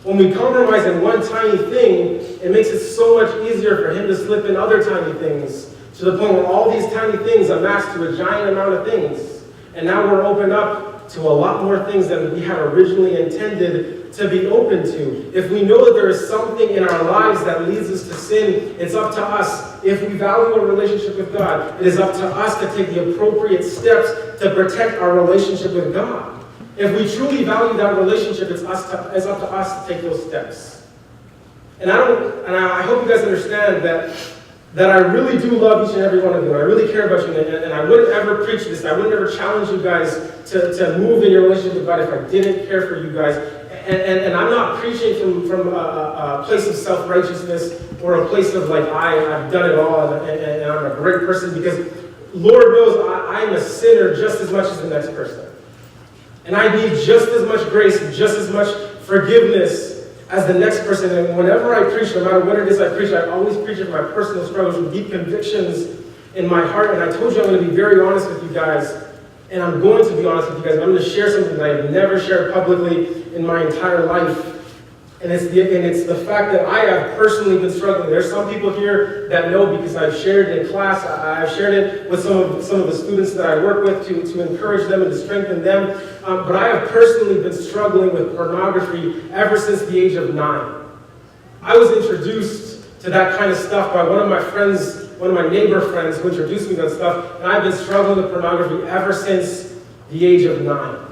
When we compromise in one tiny thing, it makes it so much easier for him to slip in other tiny things, to the point where all these tiny things amass to a giant amount of things. And now we're opened up to a lot more things than we had originally intended to be open to. If we know that there is something in our lives that leads us to sin, it's up to us. If we value a relationship with God, it is up to us to take the appropriate steps to protect our relationship with God. If we truly value that relationship, it's up to us to take those steps. And I hope you guys understand that I really do love each and every one of you. I really care about you, and I wouldn't ever preach this. I wouldn't ever challenge you guys to move in your relationship with God if I didn't care for you guys. And I'm not preaching from a place of self-righteousness or a place of like, I've done it all and I'm a great person, because Lord knows I'm a sinner just as much as the next person. And I need just as much grace and just as much forgiveness as the next person. And whenever I preach, no matter what it is I preach, I always preach it from my personal struggles, with deep convictions in my heart. And I told you I'm going to be very honest with you guys. And I'm going to be honest with you guys. I'm going to share something that I have never shared publicly in my entire life. And it's the fact that I have personally been struggling. There's some people here that know, because I've shared it in class. I've shared it with some of the students that I work with to encourage them and to strengthen them. But I have personally been struggling with pornography ever since the age of 9. I was introduced to that kind of stuff by one of my friends, one of my neighbor friends, who introduced me to that stuff. And I've been struggling with pornography ever since the age of 9.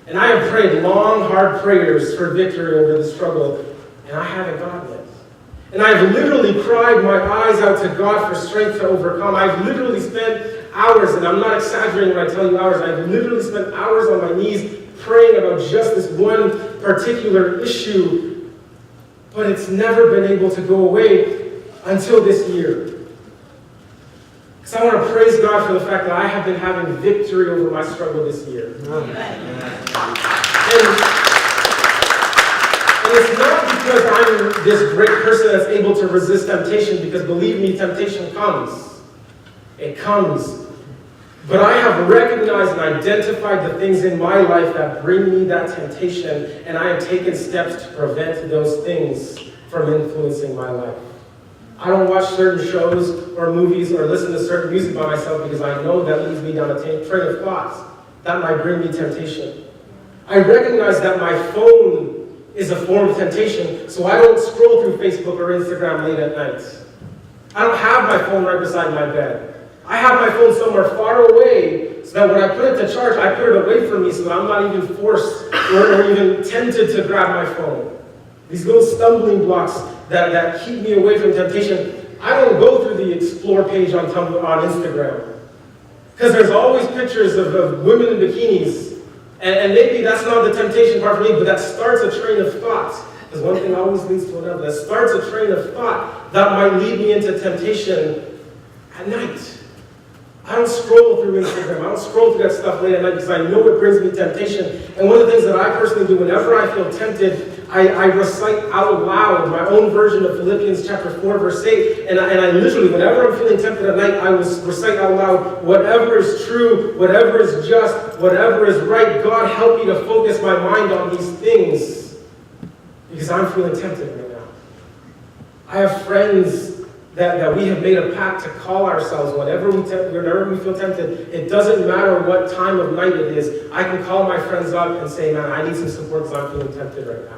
And I have prayed long, hard prayers for victory over the struggle, and I haven't gotten it. And I've literally cried my eyes out to God for strength to overcome. I've literally spent hours, and I'm not exaggerating when I tell you hours, I've literally spent hours on my knees praying about just this one particular issue, but it's never been able to go away until this year. So I want to praise God for the fact that I have been having victory over my struggle this year. And it's not because I'm this great person that's able to resist temptation, because believe me, temptation comes. It comes. But I have recognized and identified the things in my life that bring me that temptation, and I have taken steps to prevent those things from influencing my life. I don't watch certain shows or movies or listen to certain music by myself, because I know that leads me down a train of thoughts that might bring me temptation. I recognize that my phone is a form of temptation, so I don't scroll through Facebook or Instagram late at night. I don't have my phone right beside my bed. I have my phone somewhere far away, so that when I put it to charge, I put it away from me so that I'm not even forced or even tempted to grab my phone. These little stumbling blocks that keep me away from temptation. I don't go through the explore page on Instagram, because there's always pictures of women in bikinis, and maybe that's not the temptation part for me, but that starts a train of thought, because one thing always leads to another. That starts a train of thought that might lead me into temptation at night. I don't scroll through Instagram. I don't scroll through that stuff late at night, because I know it brings me temptation. And one of the things that I personally do whenever I feel tempted, I recite out loud my own version of Philippians chapter 4, verse 8. And I literally, whenever I'm feeling tempted at night, I will recite out loud, whatever is true, whatever is just, whatever is right, God help me to focus my mind on these things, because I'm feeling tempted right now. I have friends that we have made a pact to call ourselves whenever we feel tempted. It doesn't matter what time of night it is. I can call my friends up and say, man, I need some support because I'm feeling tempted right now.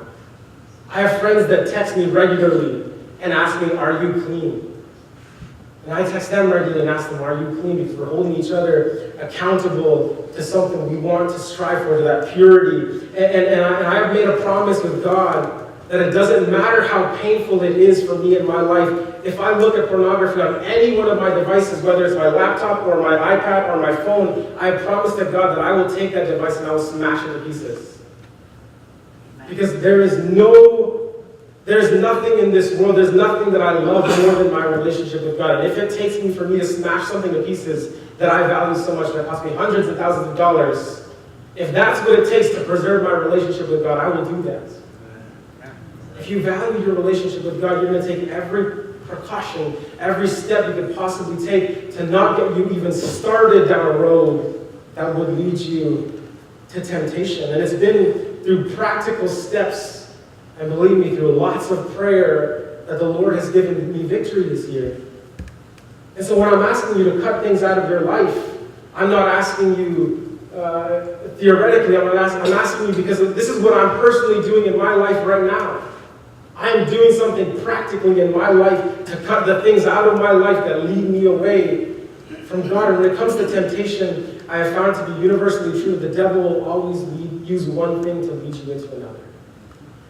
I have friends that text me regularly and ask me, are you clean? And I text them regularly and ask them, are you clean? Because we're holding each other accountable to something we want to strive for, to that purity. And I've made a promise with God that it doesn't matter how painful it is for me in my life. If I look at pornography on any one of my devices, whether it's my laptop or my iPad or my phone, I promise to God that I will take that device and I will smash it to pieces. Because there's nothing in this world, there's nothing that I love more than my relationship with God. And if it takes me for me to smash something to pieces that I value so much, that costs me hundreds of thousands of dollars, if that's what it takes to preserve my relationship with God, I will do that. If you value your relationship with God, you're going to take every precaution, every step you could possibly take to not get you even started down a road that would lead you to temptation. And it's been through practical steps, and believe me, through lots of prayer, that the Lord has given me victory this year. And so when I'm asking you to cut things out of your life, I'm not asking you theoretically, I'm asking you because this is what I'm personally doing in my life right now. I am doing something practically in my life to cut the things out of my life that lead me away from God. And when it comes to temptation, I have found to be universally true that the devil will always use one thing to lead you into another.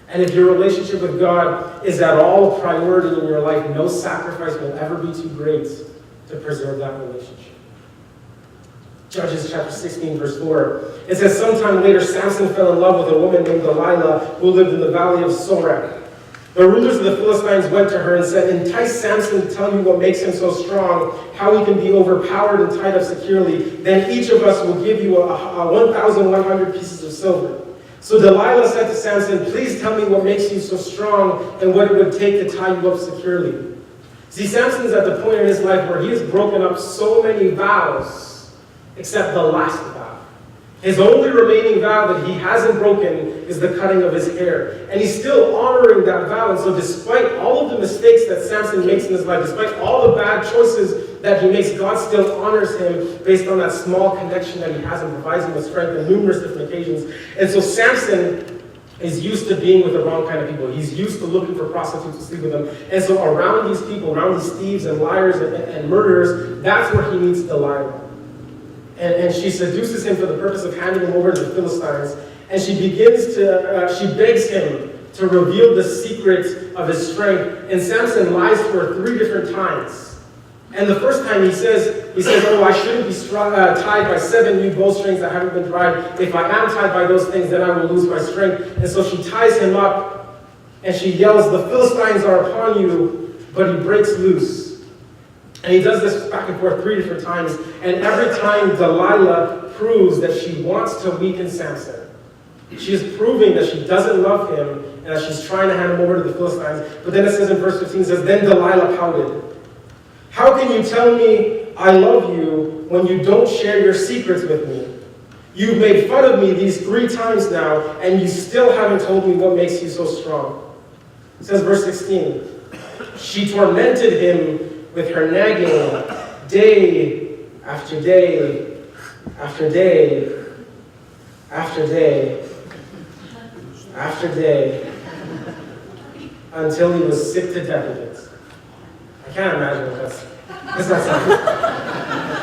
And if your relationship with God is at all a priority in your life, no sacrifice will ever be too great to preserve that relationship. Judges chapter 16, verse 4. It says, sometime later, Samson fell in love with a woman named Delilah who lived in the valley of Sorek. The rulers of the Philistines went to her and said, entice Samson to tell you what makes him so strong, how he can be overpowered and tied up securely. Then each of us will give you 1,100 pieces of silver. So Delilah said to Samson, please tell me what makes you so strong and what it would take to tie you up securely. See, Samson's at the point in his life where he has broken up so many vows, except the last vow. His only remaining vow that he hasn't broken is the cutting of his hair. And he's still honoring that vow. And so despite all of the mistakes that Samson makes in his life, despite all the bad choices that he makes, God still honors him based on that small connection that he has and provides him with strength on numerous different occasions. And so Samson is used to being with the wrong kind of people. He's used to looking for prostitutes to sleep with them. And so around these people, around these thieves and liars and murderers, that's where he meets Delilah. And she seduces him for the purpose of handing him over to the Philistines. And she begs him to reveal the secret of his strength. And Samson lies to her 3 different times. And the first time he says, oh, I shouldn't be tied by 7 new bowstrings that haven't been tried. If I am tied by those things, then I will lose my strength. And so she ties him up and she yells, the Philistines are upon you, but he breaks loose. And he does this back and forth 3 different times. And every time Delilah proves that she wants to weaken Samson. She is proving that she doesn't love him and that she's trying to hand him over to the Philistines. But then it says in verse 15, it says, then Delilah pouted. How can you tell me I love you when you don't share your secrets with me? You've made fun of me these 3 times now, and you still haven't told me what makes you so strong. It says verse 16, she tormented him with her nagging day after day after day after day after day until he was sick to death of it. I can't imagine what that's not sound.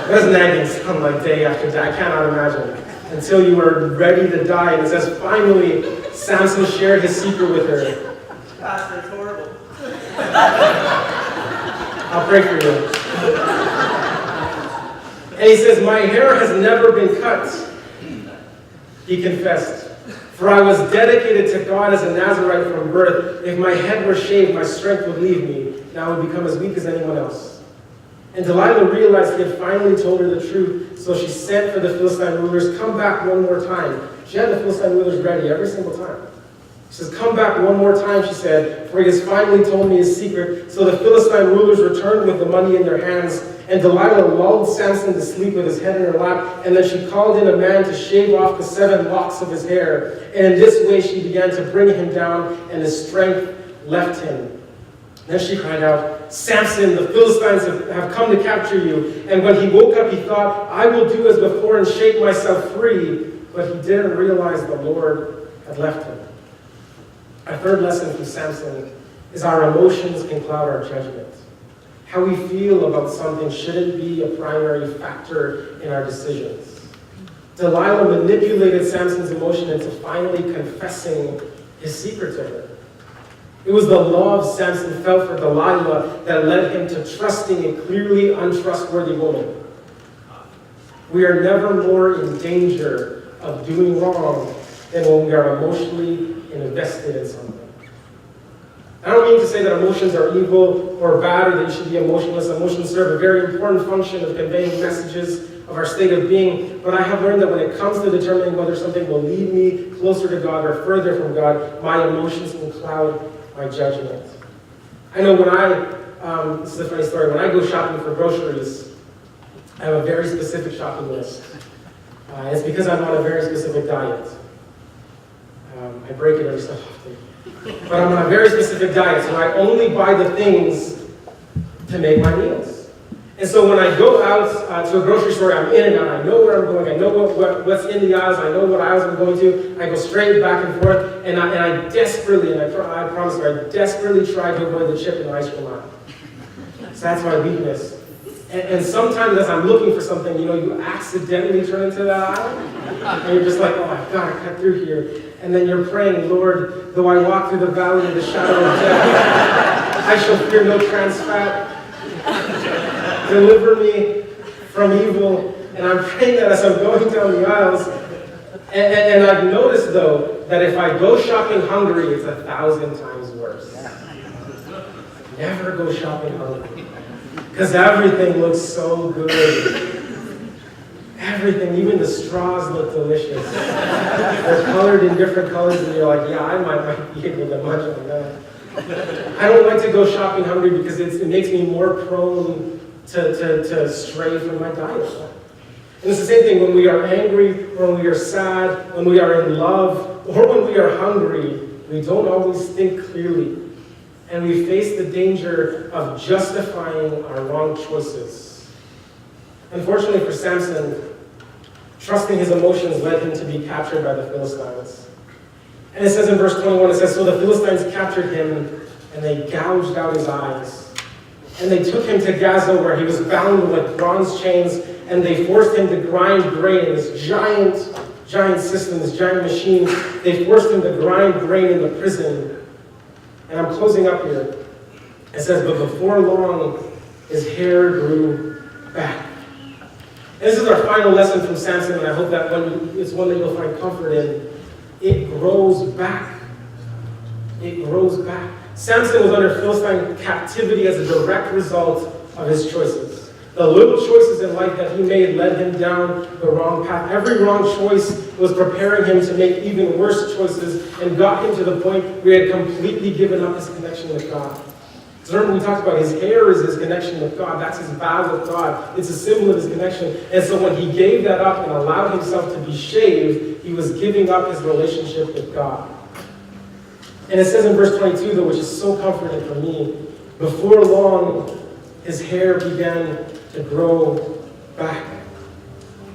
What does nagging sound like day after day? I cannot imagine. Until you were ready to die. And it says finally Samson shared his secret with her. Pastor, it's horrible. I'll pray for you. And he says, my hair has never been cut. He confessed. For I was dedicated to God as a Nazirite from birth. If my head were shaved, my strength would leave me. Now I would become as weak as anyone else. And Delilah realized he had finally told her the truth. So she sent for the Philistine rulers, come back one more time. She had the Philistine rulers ready every single time. She says, come back one more time, she said, for he has finally told me his secret. So the Philistine rulers returned with the money in their hands, and Delilah lulled Samson to sleep with his head in her lap, and then she called in a man to shave off the 7 locks of his hair. And in this way she began to bring him down, and his strength left him. Then she cried out, Samson, the Philistines have come to capture you. And when he woke up, he thought, I will do as before and shake myself free. But he didn't realize the Lord had left him. Our third lesson from Samson is our emotions can cloud our judgment. How we feel about something shouldn't be a primary factor in our decisions. Delilah manipulated Samson's emotion into finally confessing his secret to her. It was the love Samson felt for Delilah that led him to trusting a clearly untrustworthy woman. We are never more in danger of doing wrong than when we are emotionally invested in something. I don't mean to say that emotions are evil or bad or that you should be emotionless. Emotions serve a very important function of conveying messages of our state of being, but I have learned that when it comes to determining whether something will lead me closer to God or further from God, my emotions can cloud my judgment. I know when this is a funny story, when I go shopping for groceries, I have a very specific shopping list. It's because I'm on a very specific diet. I break it every so often. But I'm on a very specific diet, so I only buy the things to make my meals. And so when I go out to a grocery store, I'm in and out. I know where I'm going. I know what's in the aisles. I know what aisles I'm going to. I go straight back and forth. And I desperately, and I promise you, I desperately try to avoid the chip and ice cream aisle. So that's my weakness. And sometimes as I'm looking for something, you accidentally turn into that aisle. And you're just like, oh, I've got to cut through here. And then you're praying, Lord, though I walk through the valley of the shadow of death, I shall fear no trans fat. Deliver me from evil. And I'm praying that as I'm going down the aisles, and I've noticed, though, that if I go shopping hungry, it's 1,000 times worse. Never go shopping hungry. Because everything looks so good. Everything, even the straws look delicious. They're colored in different colors, and you're like, yeah, I might be able to munch on that. I don't like to go shopping hungry because it makes me more prone to stray from my diet. And it's the same thing when we are angry, when we are sad, when we are in love, or when we are hungry. We don't always think clearly. And we face the danger of justifying our wrong choices. Unfortunately for Samson, trusting his emotions led him to be captured by the Philistines. And it says in verse 21, it says, so the Philistines captured him, and they gouged out his eyes. And they took him to Gaza, where he was bound with bronze chains, and they forced him to grind grain in this giant system, this giant machine. They forced him to grind grain in the prison. And I'm closing up here. It says, but before long, his hair grew back. And this is our final lesson from Samson, and I hope that it's one that you'll find comfort in. It grows back. It grows back. Samson was under Philistine captivity as a direct result of his choices. The little choices in life that he made led him down the wrong path. Every wrong choice was preparing him to make even worse choices and got him to the point where he had completely given up his connection with God. So remember we talked about his hair is his connection with God. That's his vow with God. It's a symbol of his connection. And so when he gave that up and allowed himself to be shaved, he was giving up his relationship with God. And it says in verse 22, though, which is so comforting for me, before long, his hair began to grow back.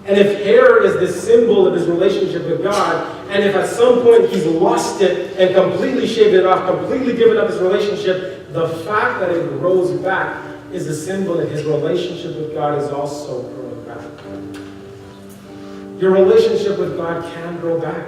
And if hair is the symbol of his relationship with God, and if at some point he's lost it and completely shaved it off, completely given up his relationship, the fact that it grows back is a symbol that his relationship with God is also growing back. Your relationship with God can grow back.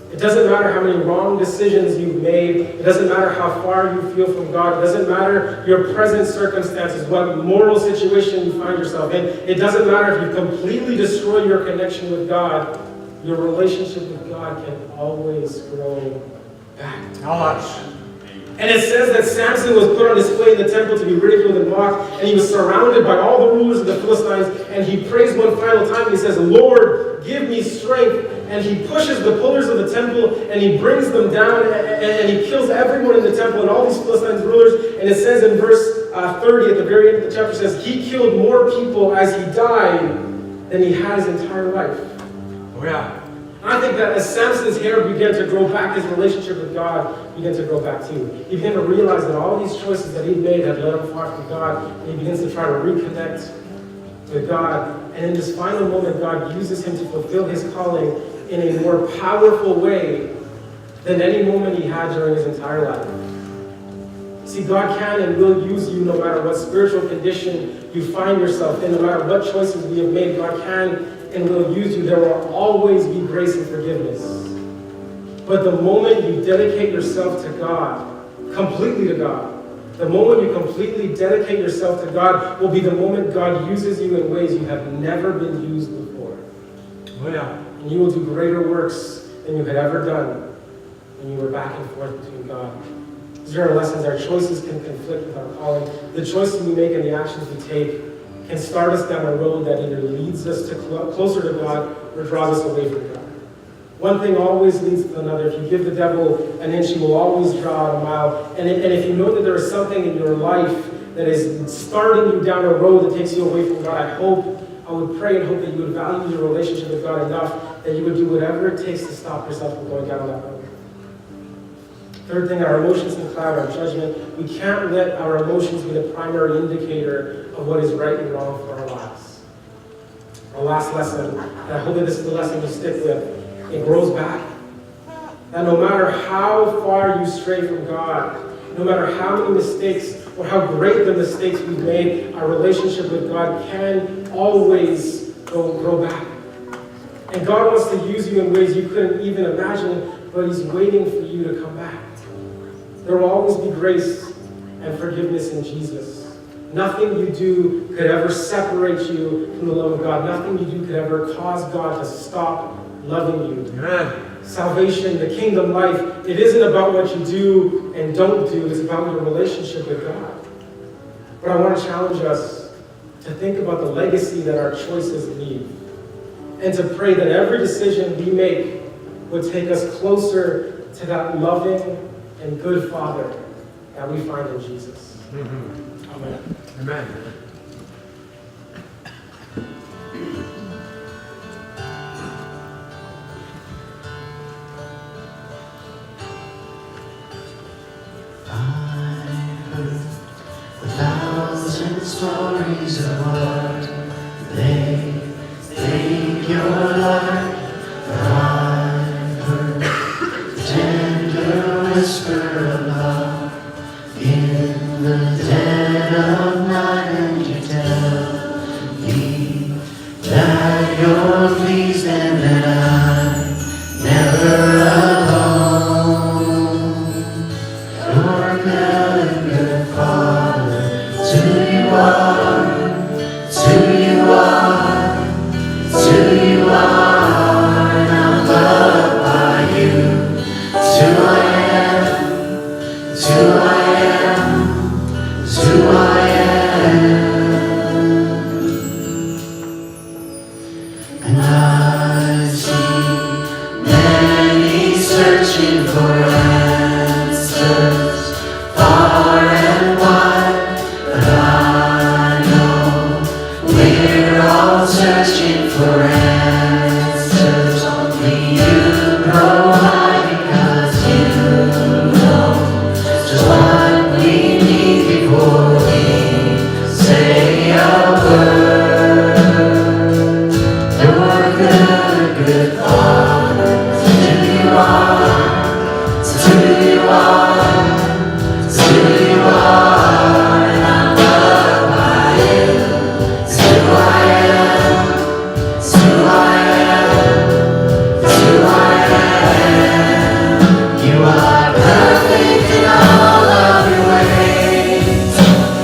It doesn't matter how many wrong decisions you've made. It doesn't matter how far you feel from God. It doesn't matter your present circumstances, what moral situation you find yourself in. It doesn't matter if you completely destroy your connection with God. Your relationship with God can always grow back. How much? And it says that Samson was put on display in the temple to be ridiculed and mocked, and he was surrounded by all the rulers of the Philistines, and he prays one final time, and he says, Lord, give me strength. And he pushes the pillars of the temple, and he brings them down, and he kills everyone in the temple, and all these Philistines rulers. And it says in verse 30, at the very end of the chapter, says, he killed more people as he died than he had his entire life. Oh yeah. And I think that as Samson's hair began to grow back, his relationship with God began to grow back too. He began to realize that all these choices that he'd made had led him far from God, and he begins to try to reconnect with God. And in this final moment, God uses him to fulfill his calling in a more powerful way than any moment he had during his entire life. See, God can and will use you no matter what spiritual condition you find yourself in, no matter what choices we have made. God can and will use you. There will always be grace and forgiveness. But the moment you dedicate yourself to God, completely to God, the moment you completely dedicate yourself to God will be the moment God uses you in ways you have never been used before. Oh yeah. And you will do greater works than you had ever done when you were back and forth between God. These are our lessons. Our choices can conflict with our calling. The choices we make and the actions we take can start us down a road that either leads us to closer to God or draws us away from God. One thing always leads to another. If you give the devil an inch, he will always draw out a mile. And if you know that there is something in your life that is starting you down a road that takes you away from God, I would pray and hope that you would value your relationship with God enough that you would do whatever it takes to stop yourself from going down that road. Third thing, our emotions can cloud our judgment. We can't let our emotions be the primary indicator of what is right and wrong for our lives. Our last lesson, and I hope that this is the lesson you stick with, it grows back. That no matter how far you stray from God, no matter how many mistakes or how great the mistakes we've made, our relationship with God can always grow back. And God wants to use you in ways you couldn't even imagine, but He's waiting for you to come back. There will always be grace and forgiveness in Jesus. Nothing you do could ever separate you from the love of God. Nothing you do could ever cause God to stop loving you. Amen. Salvation, the kingdom life, it isn't about what you do and don't do. It's about your relationship with God. But I want to challenge us to think about the legacy that our choices leave. And to pray that every decision we make would take us closer to that loving and good Father that we find in Jesus. Mm-hmm. Amen. Amen. I've heard 1,000 stories of what they think you're like. I've heard the tender whisper of love in the dead of night, and you tell me that you're pleased and that I'm never alone. You're good, good Father. It's who you are. It's who you are. It's who you are. And I'm loved by you. It's who I am. It's who I am. It's who I am. And I've seen many searching for answers far and wide, but I know we're all searching for answers. Only you provide, because you know just what we need before we say a word. You're good, good Father. It's who you are. It's who you are. It's who you are. And I'm loved by you. It's who I am. It's who I am. It's who I am. You are perfect in all of your ways.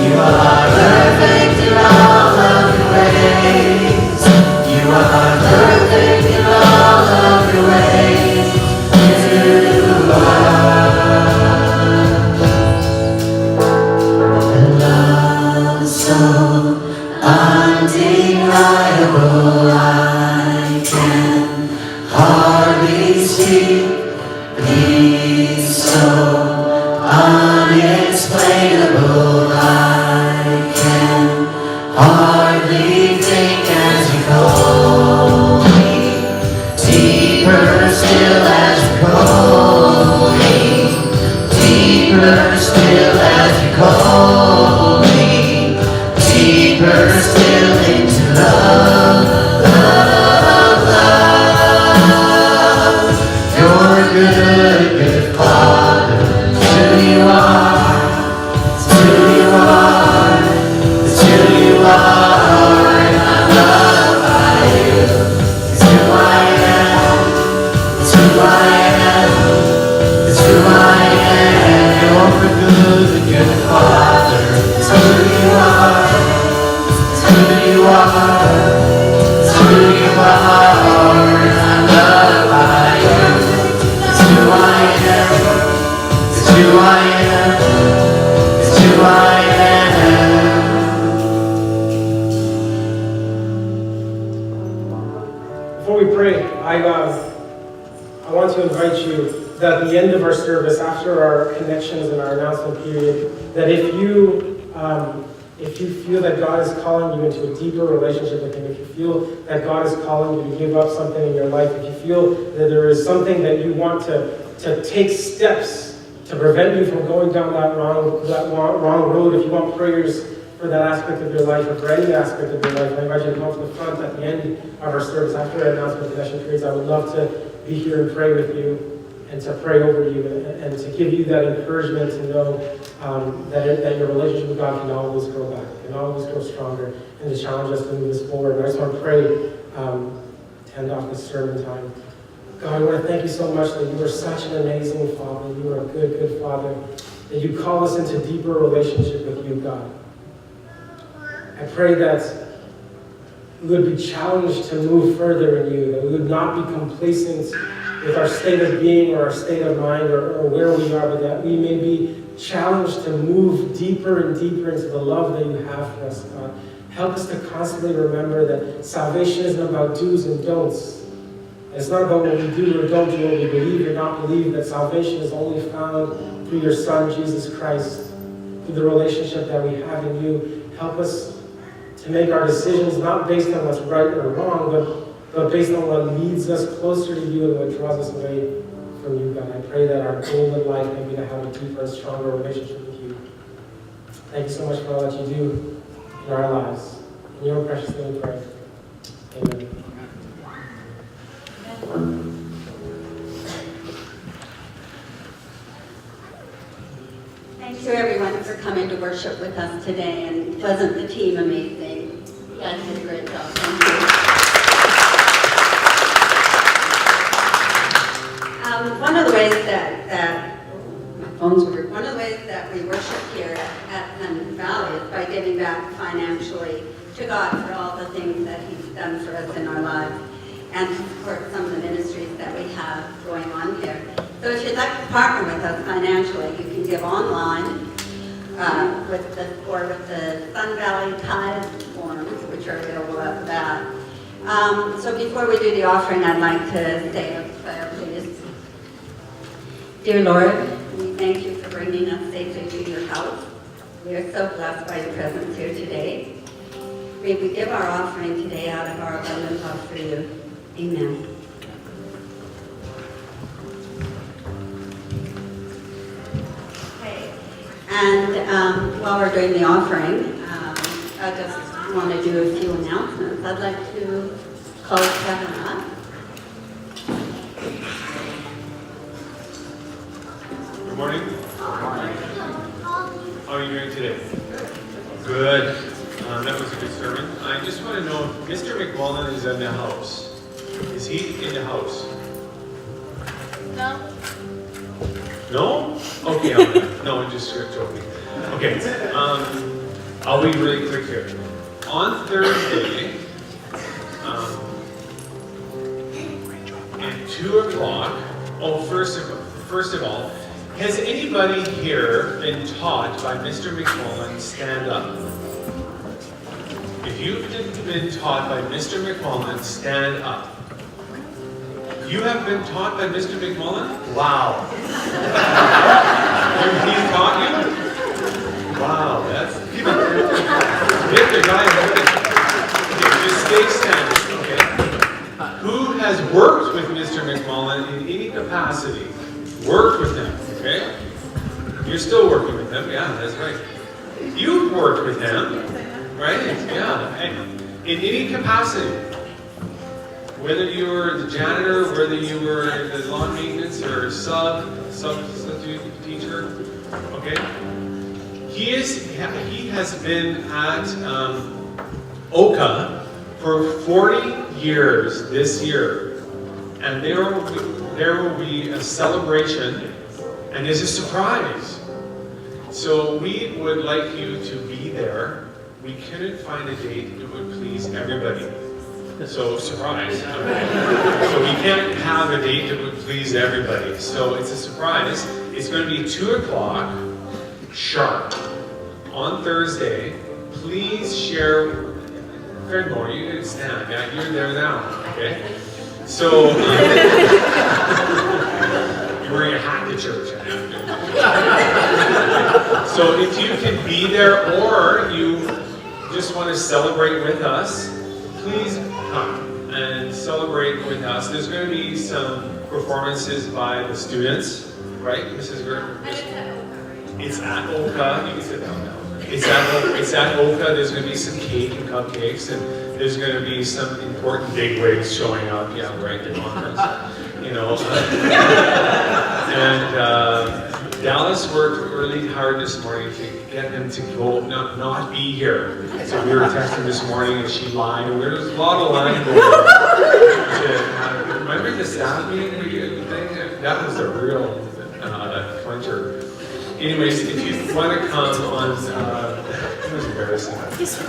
You are perfect in all of your ways. You are perfect in all of your ways. You are. And love so undeniable, I can hardly speak. Peace so unexplainable, I can hardly think as you call me. Deeper still as you call me. Deeper still as you call me. Deeper still into love, love, love. You're good, good Father. It's who you are. It's who you are. It's who you are. And I'm loved by you. It's who I am. It's who I am. It's who I am. You're a good, good Father. It's who you are. It's who you are. It's who you are. And I'm loved by you. It's who I am. It's who I am. It's who I am. Before we pray, I want to invite you that at the end of our service, after our connections and our announcement period, that if you feel that God is calling you into a deeper relationship with Him, if you feel that God is calling you to give up something in your life, if you feel that there is something that you want to take steps to prevent you from going down that wrong road, if you want prayers for that aspect of your life or for any aspect of your life, I invite you to come to the front at the end of our service after our announcement connection periods. I would love to be here and pray with you and to pray over you and to give you that encouragement to know that your relationship with God can always grow back, can always grow stronger, and to challenge us to move us forward. And I just want to pray to end off this sermon time. God, I want to thank you so much that you are such an amazing Father. You are a good, good Father. That you call us into deeper relationship with you, God. I pray that we would be challenged to move further in you, that we would not be complacent with our state of being or our state of mind or where we are, but that we may be challenged to move deeper and deeper into the love that you have for us, God. Help us to constantly remember that salvation isn't about do's and don'ts. It's not about what we do or don't do, what we believe or not believe, that salvation is only found through your Son, Jesus Christ, through the relationship that we have in you. Help us to make our decisions not based on what's right or wrong, but based on what leads us closer to you and what draws us away from you, God. I pray that our goal in life may be to have a deeper and stronger relationship with you. Thank you so much for all that you do in our lives. In your precious name we pray. Amen. Thank you everyone for coming to worship with us today, and wasn't the team amazing? You guys did a great job. Thank you. One of the ways that my phone's weird. One of the ways that we worship here at Sun Valley is by giving back financially to God for all the things that He's done for us in our lives, and to support some of the ministries that we have going on here. So if you'd like to partner with us financially, you can give online with the Sun Valley Tithe forms, which are available at that. So before we do the offering, I'd like to say a prayer, please. Dear Lord, we thank you for bringing us safely to your house. We are so blessed by your presence here today. May we give our offering today out of our abundant love for you. Amen. Okay. And while we're doing the offering, I just want to do a few announcements. I'd like to call Kevin up. Good morning. How are you doing today? Good. That was a good sermon. I just want to know if Mr. McMullen is in the house. Is he in the house? No. No? Okay, I'm just joking. Okay, I'll be really quick here. On Thursday, at 2 o'clock, first of all, has anybody here been taught by Mr. McMullen stand up? If you've been taught by Mr. McMullen, stand up. You have been taught by Mr. McMullen? Wow. He's taught you? Wow, that's... Get the guy okay, just stay standing, okay? Who has worked with Mr. McMullen in any capacity? Worked with him, okay? You're still working with him, yeah, that's right. You've worked with him. Right? Yeah. And in any capacity, whether you were the janitor, whether you were the lawn maintenance or substitute teacher, okay? He has been at Oka for 40 years this year, and there will be a celebration, and it's a surprise. So we would like you to be there. We couldn't find a date that would please everybody. So, surprise. So we can't have a date that would please everybody. So it's a surprise. It's going to be 2 o'clock sharp on Thursday. Please share. Fredmore, you didn't stand. Yeah, you're there now. Okay? So, you're wearing a hat to church. So if you can be there or you just want to celebrate with us, please come and celebrate with us. There's going to be some performances by the students, right, Mrs. Gert? It's at Oka. You can sit down now. It's at Oka. There's going to be some cake and cupcakes, and there's going to be some important bigwigs showing up. Yeah, right, the conference. You know. And Dallas worked really hard this morning to get him to go, not be here. So we were texting this morning and she lied. And there was a lot of lying going on. Remember the staff meeting thing? That was a real clincher. Anyways, if you want to come on, it was embarrassing. If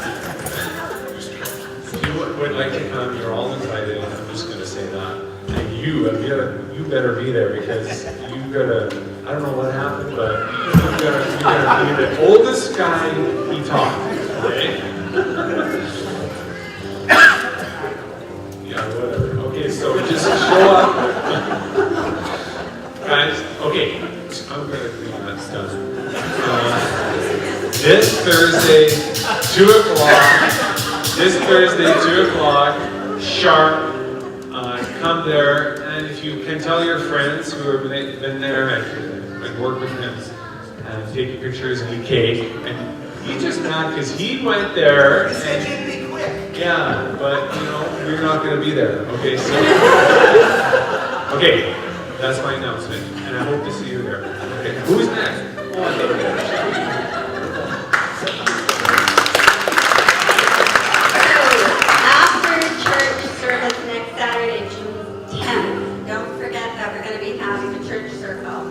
you would like to come, you're all invited. I'm just going to say that. And you better be there because you gotta, I don't know what happened, but you gotta be the oldest guy he taught, okay? Yeah, whatever. Okay, so just show up. Guys, okay, I'm gonna clean that stuff. This Thursday, 2 o'clock, sharp, come there, and if you can tell your friends who have been there and work with him, and take pictures and eat cake, and he's just mad because he went there, and yeah, but you know, you're not going to be there, okay, so, okay, that's my announcement, and I hope to see you there, okay, who's next? After church service next Saturday, June 10th, don't forget that we're going to be having a church circle.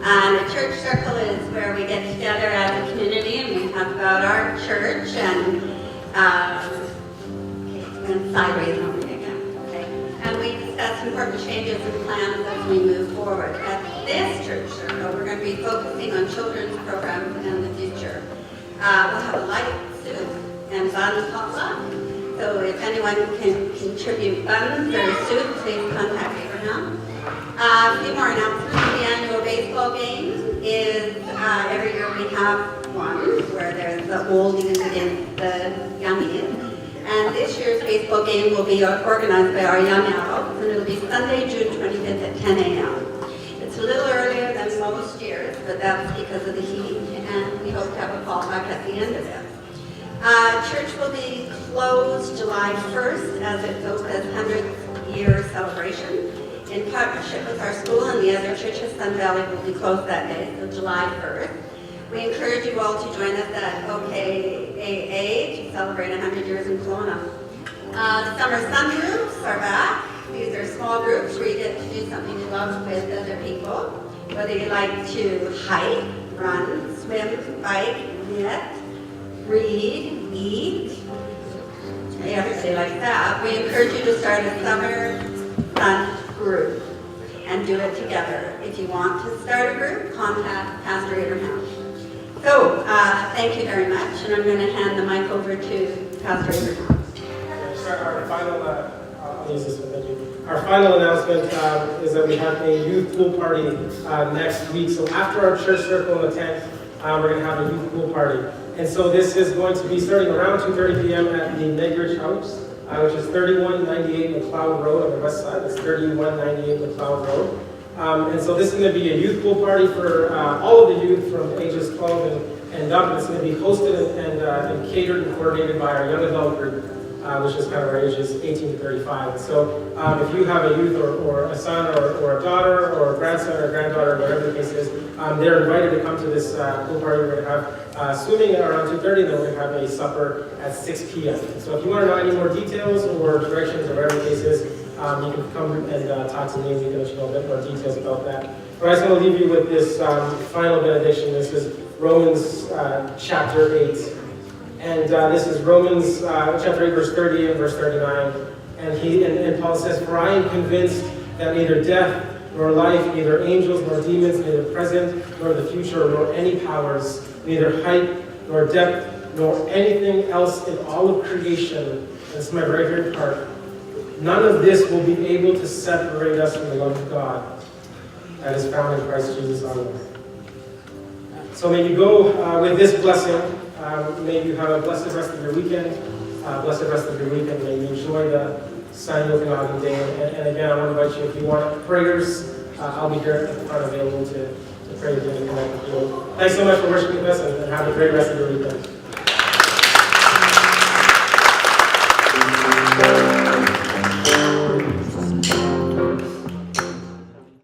And a church circle is where we get together as a community and we talk about our church and sideways on me again, okay? And we discuss important changes and plans as we move forward. At this church circle, we're going to be focusing on children's programs and the future. We'll have a light soup and buns potluck. So if anyone can contribute buns or soup, please contact Abraham. A few more announcements. The annual baseball game is every year we have one where there's the oldies against the youngies. And this year's baseball game will be organized by our young adults, and it'll be Sunday, June 25th at 10 a.m. It's a little earlier than most years, but that's because of the heat, and we hope to have a fallback at the end of it. Church will be closed July 1st as it's OPA's 100th year celebration. In partnership with our school and the other churches, Sun Valley will be closed that day, so July 1st. We encourage you all to join us at OKAA to celebrate 100 years in Kelowna. Summer sun groups are back. These are small groups where you get to do something you love with other people. Whether you like to hike, run, swim, bike, knit, read, eat, everything like that. We encourage you to start a summer sun group and do it together. If you want to start a group, contact Pastor Abraham. So, thank you very much, and I'm going to hand the mic over to Pastor Abraham. Our final announcement is that we have a youth pool party next week. So after our church circle on the 10th, we're going to have a youth pool party. And so this is going to be starting around 2:30 p.m. at the Negridge House, which is 3198 McLeod Road on the west side. It's 3198 McLeod Road. And so this is going to be a youth pool party for all of the youth from ages 12 and up. And it's going to be hosted and catered and coordinated by our young adult group, which is kind of our ages 18 to 35. So if you have a youth or a son or a daughter or a grandson or granddaughter, whatever the case is, they're invited to come to this pool party. We're going to have swimming at around 2:30, and then we're going to have a supper at 6 p.m. So if you want to know any more details or directions or whatever the case is, you can come and talk to me and we can let you know a bit more details about that. But I just want to leave you with this final benediction. This is Romans chapter 8. And this is Romans chapter 8, verse 30 and verse 39. And Paul says, "For I am convinced that neither death nor life, neither angels nor demons, neither present nor the future, nor any powers, neither height nor depth, nor anything else in all of creation," this is my very favorite part, "none of this will be able to separate us from the love of God that is found in Christ Jesus our Lord." So may you go with this blessing. May you have a blessed rest of your weekend. Blessed rest of your weekend. May you enjoy the sunny Okanagan day. And again, I want to invite you, if you want prayers, I'll be here at the front available to pray with you and connect with you. Thanks so much for worshiping with us, and have a great rest of your weekend.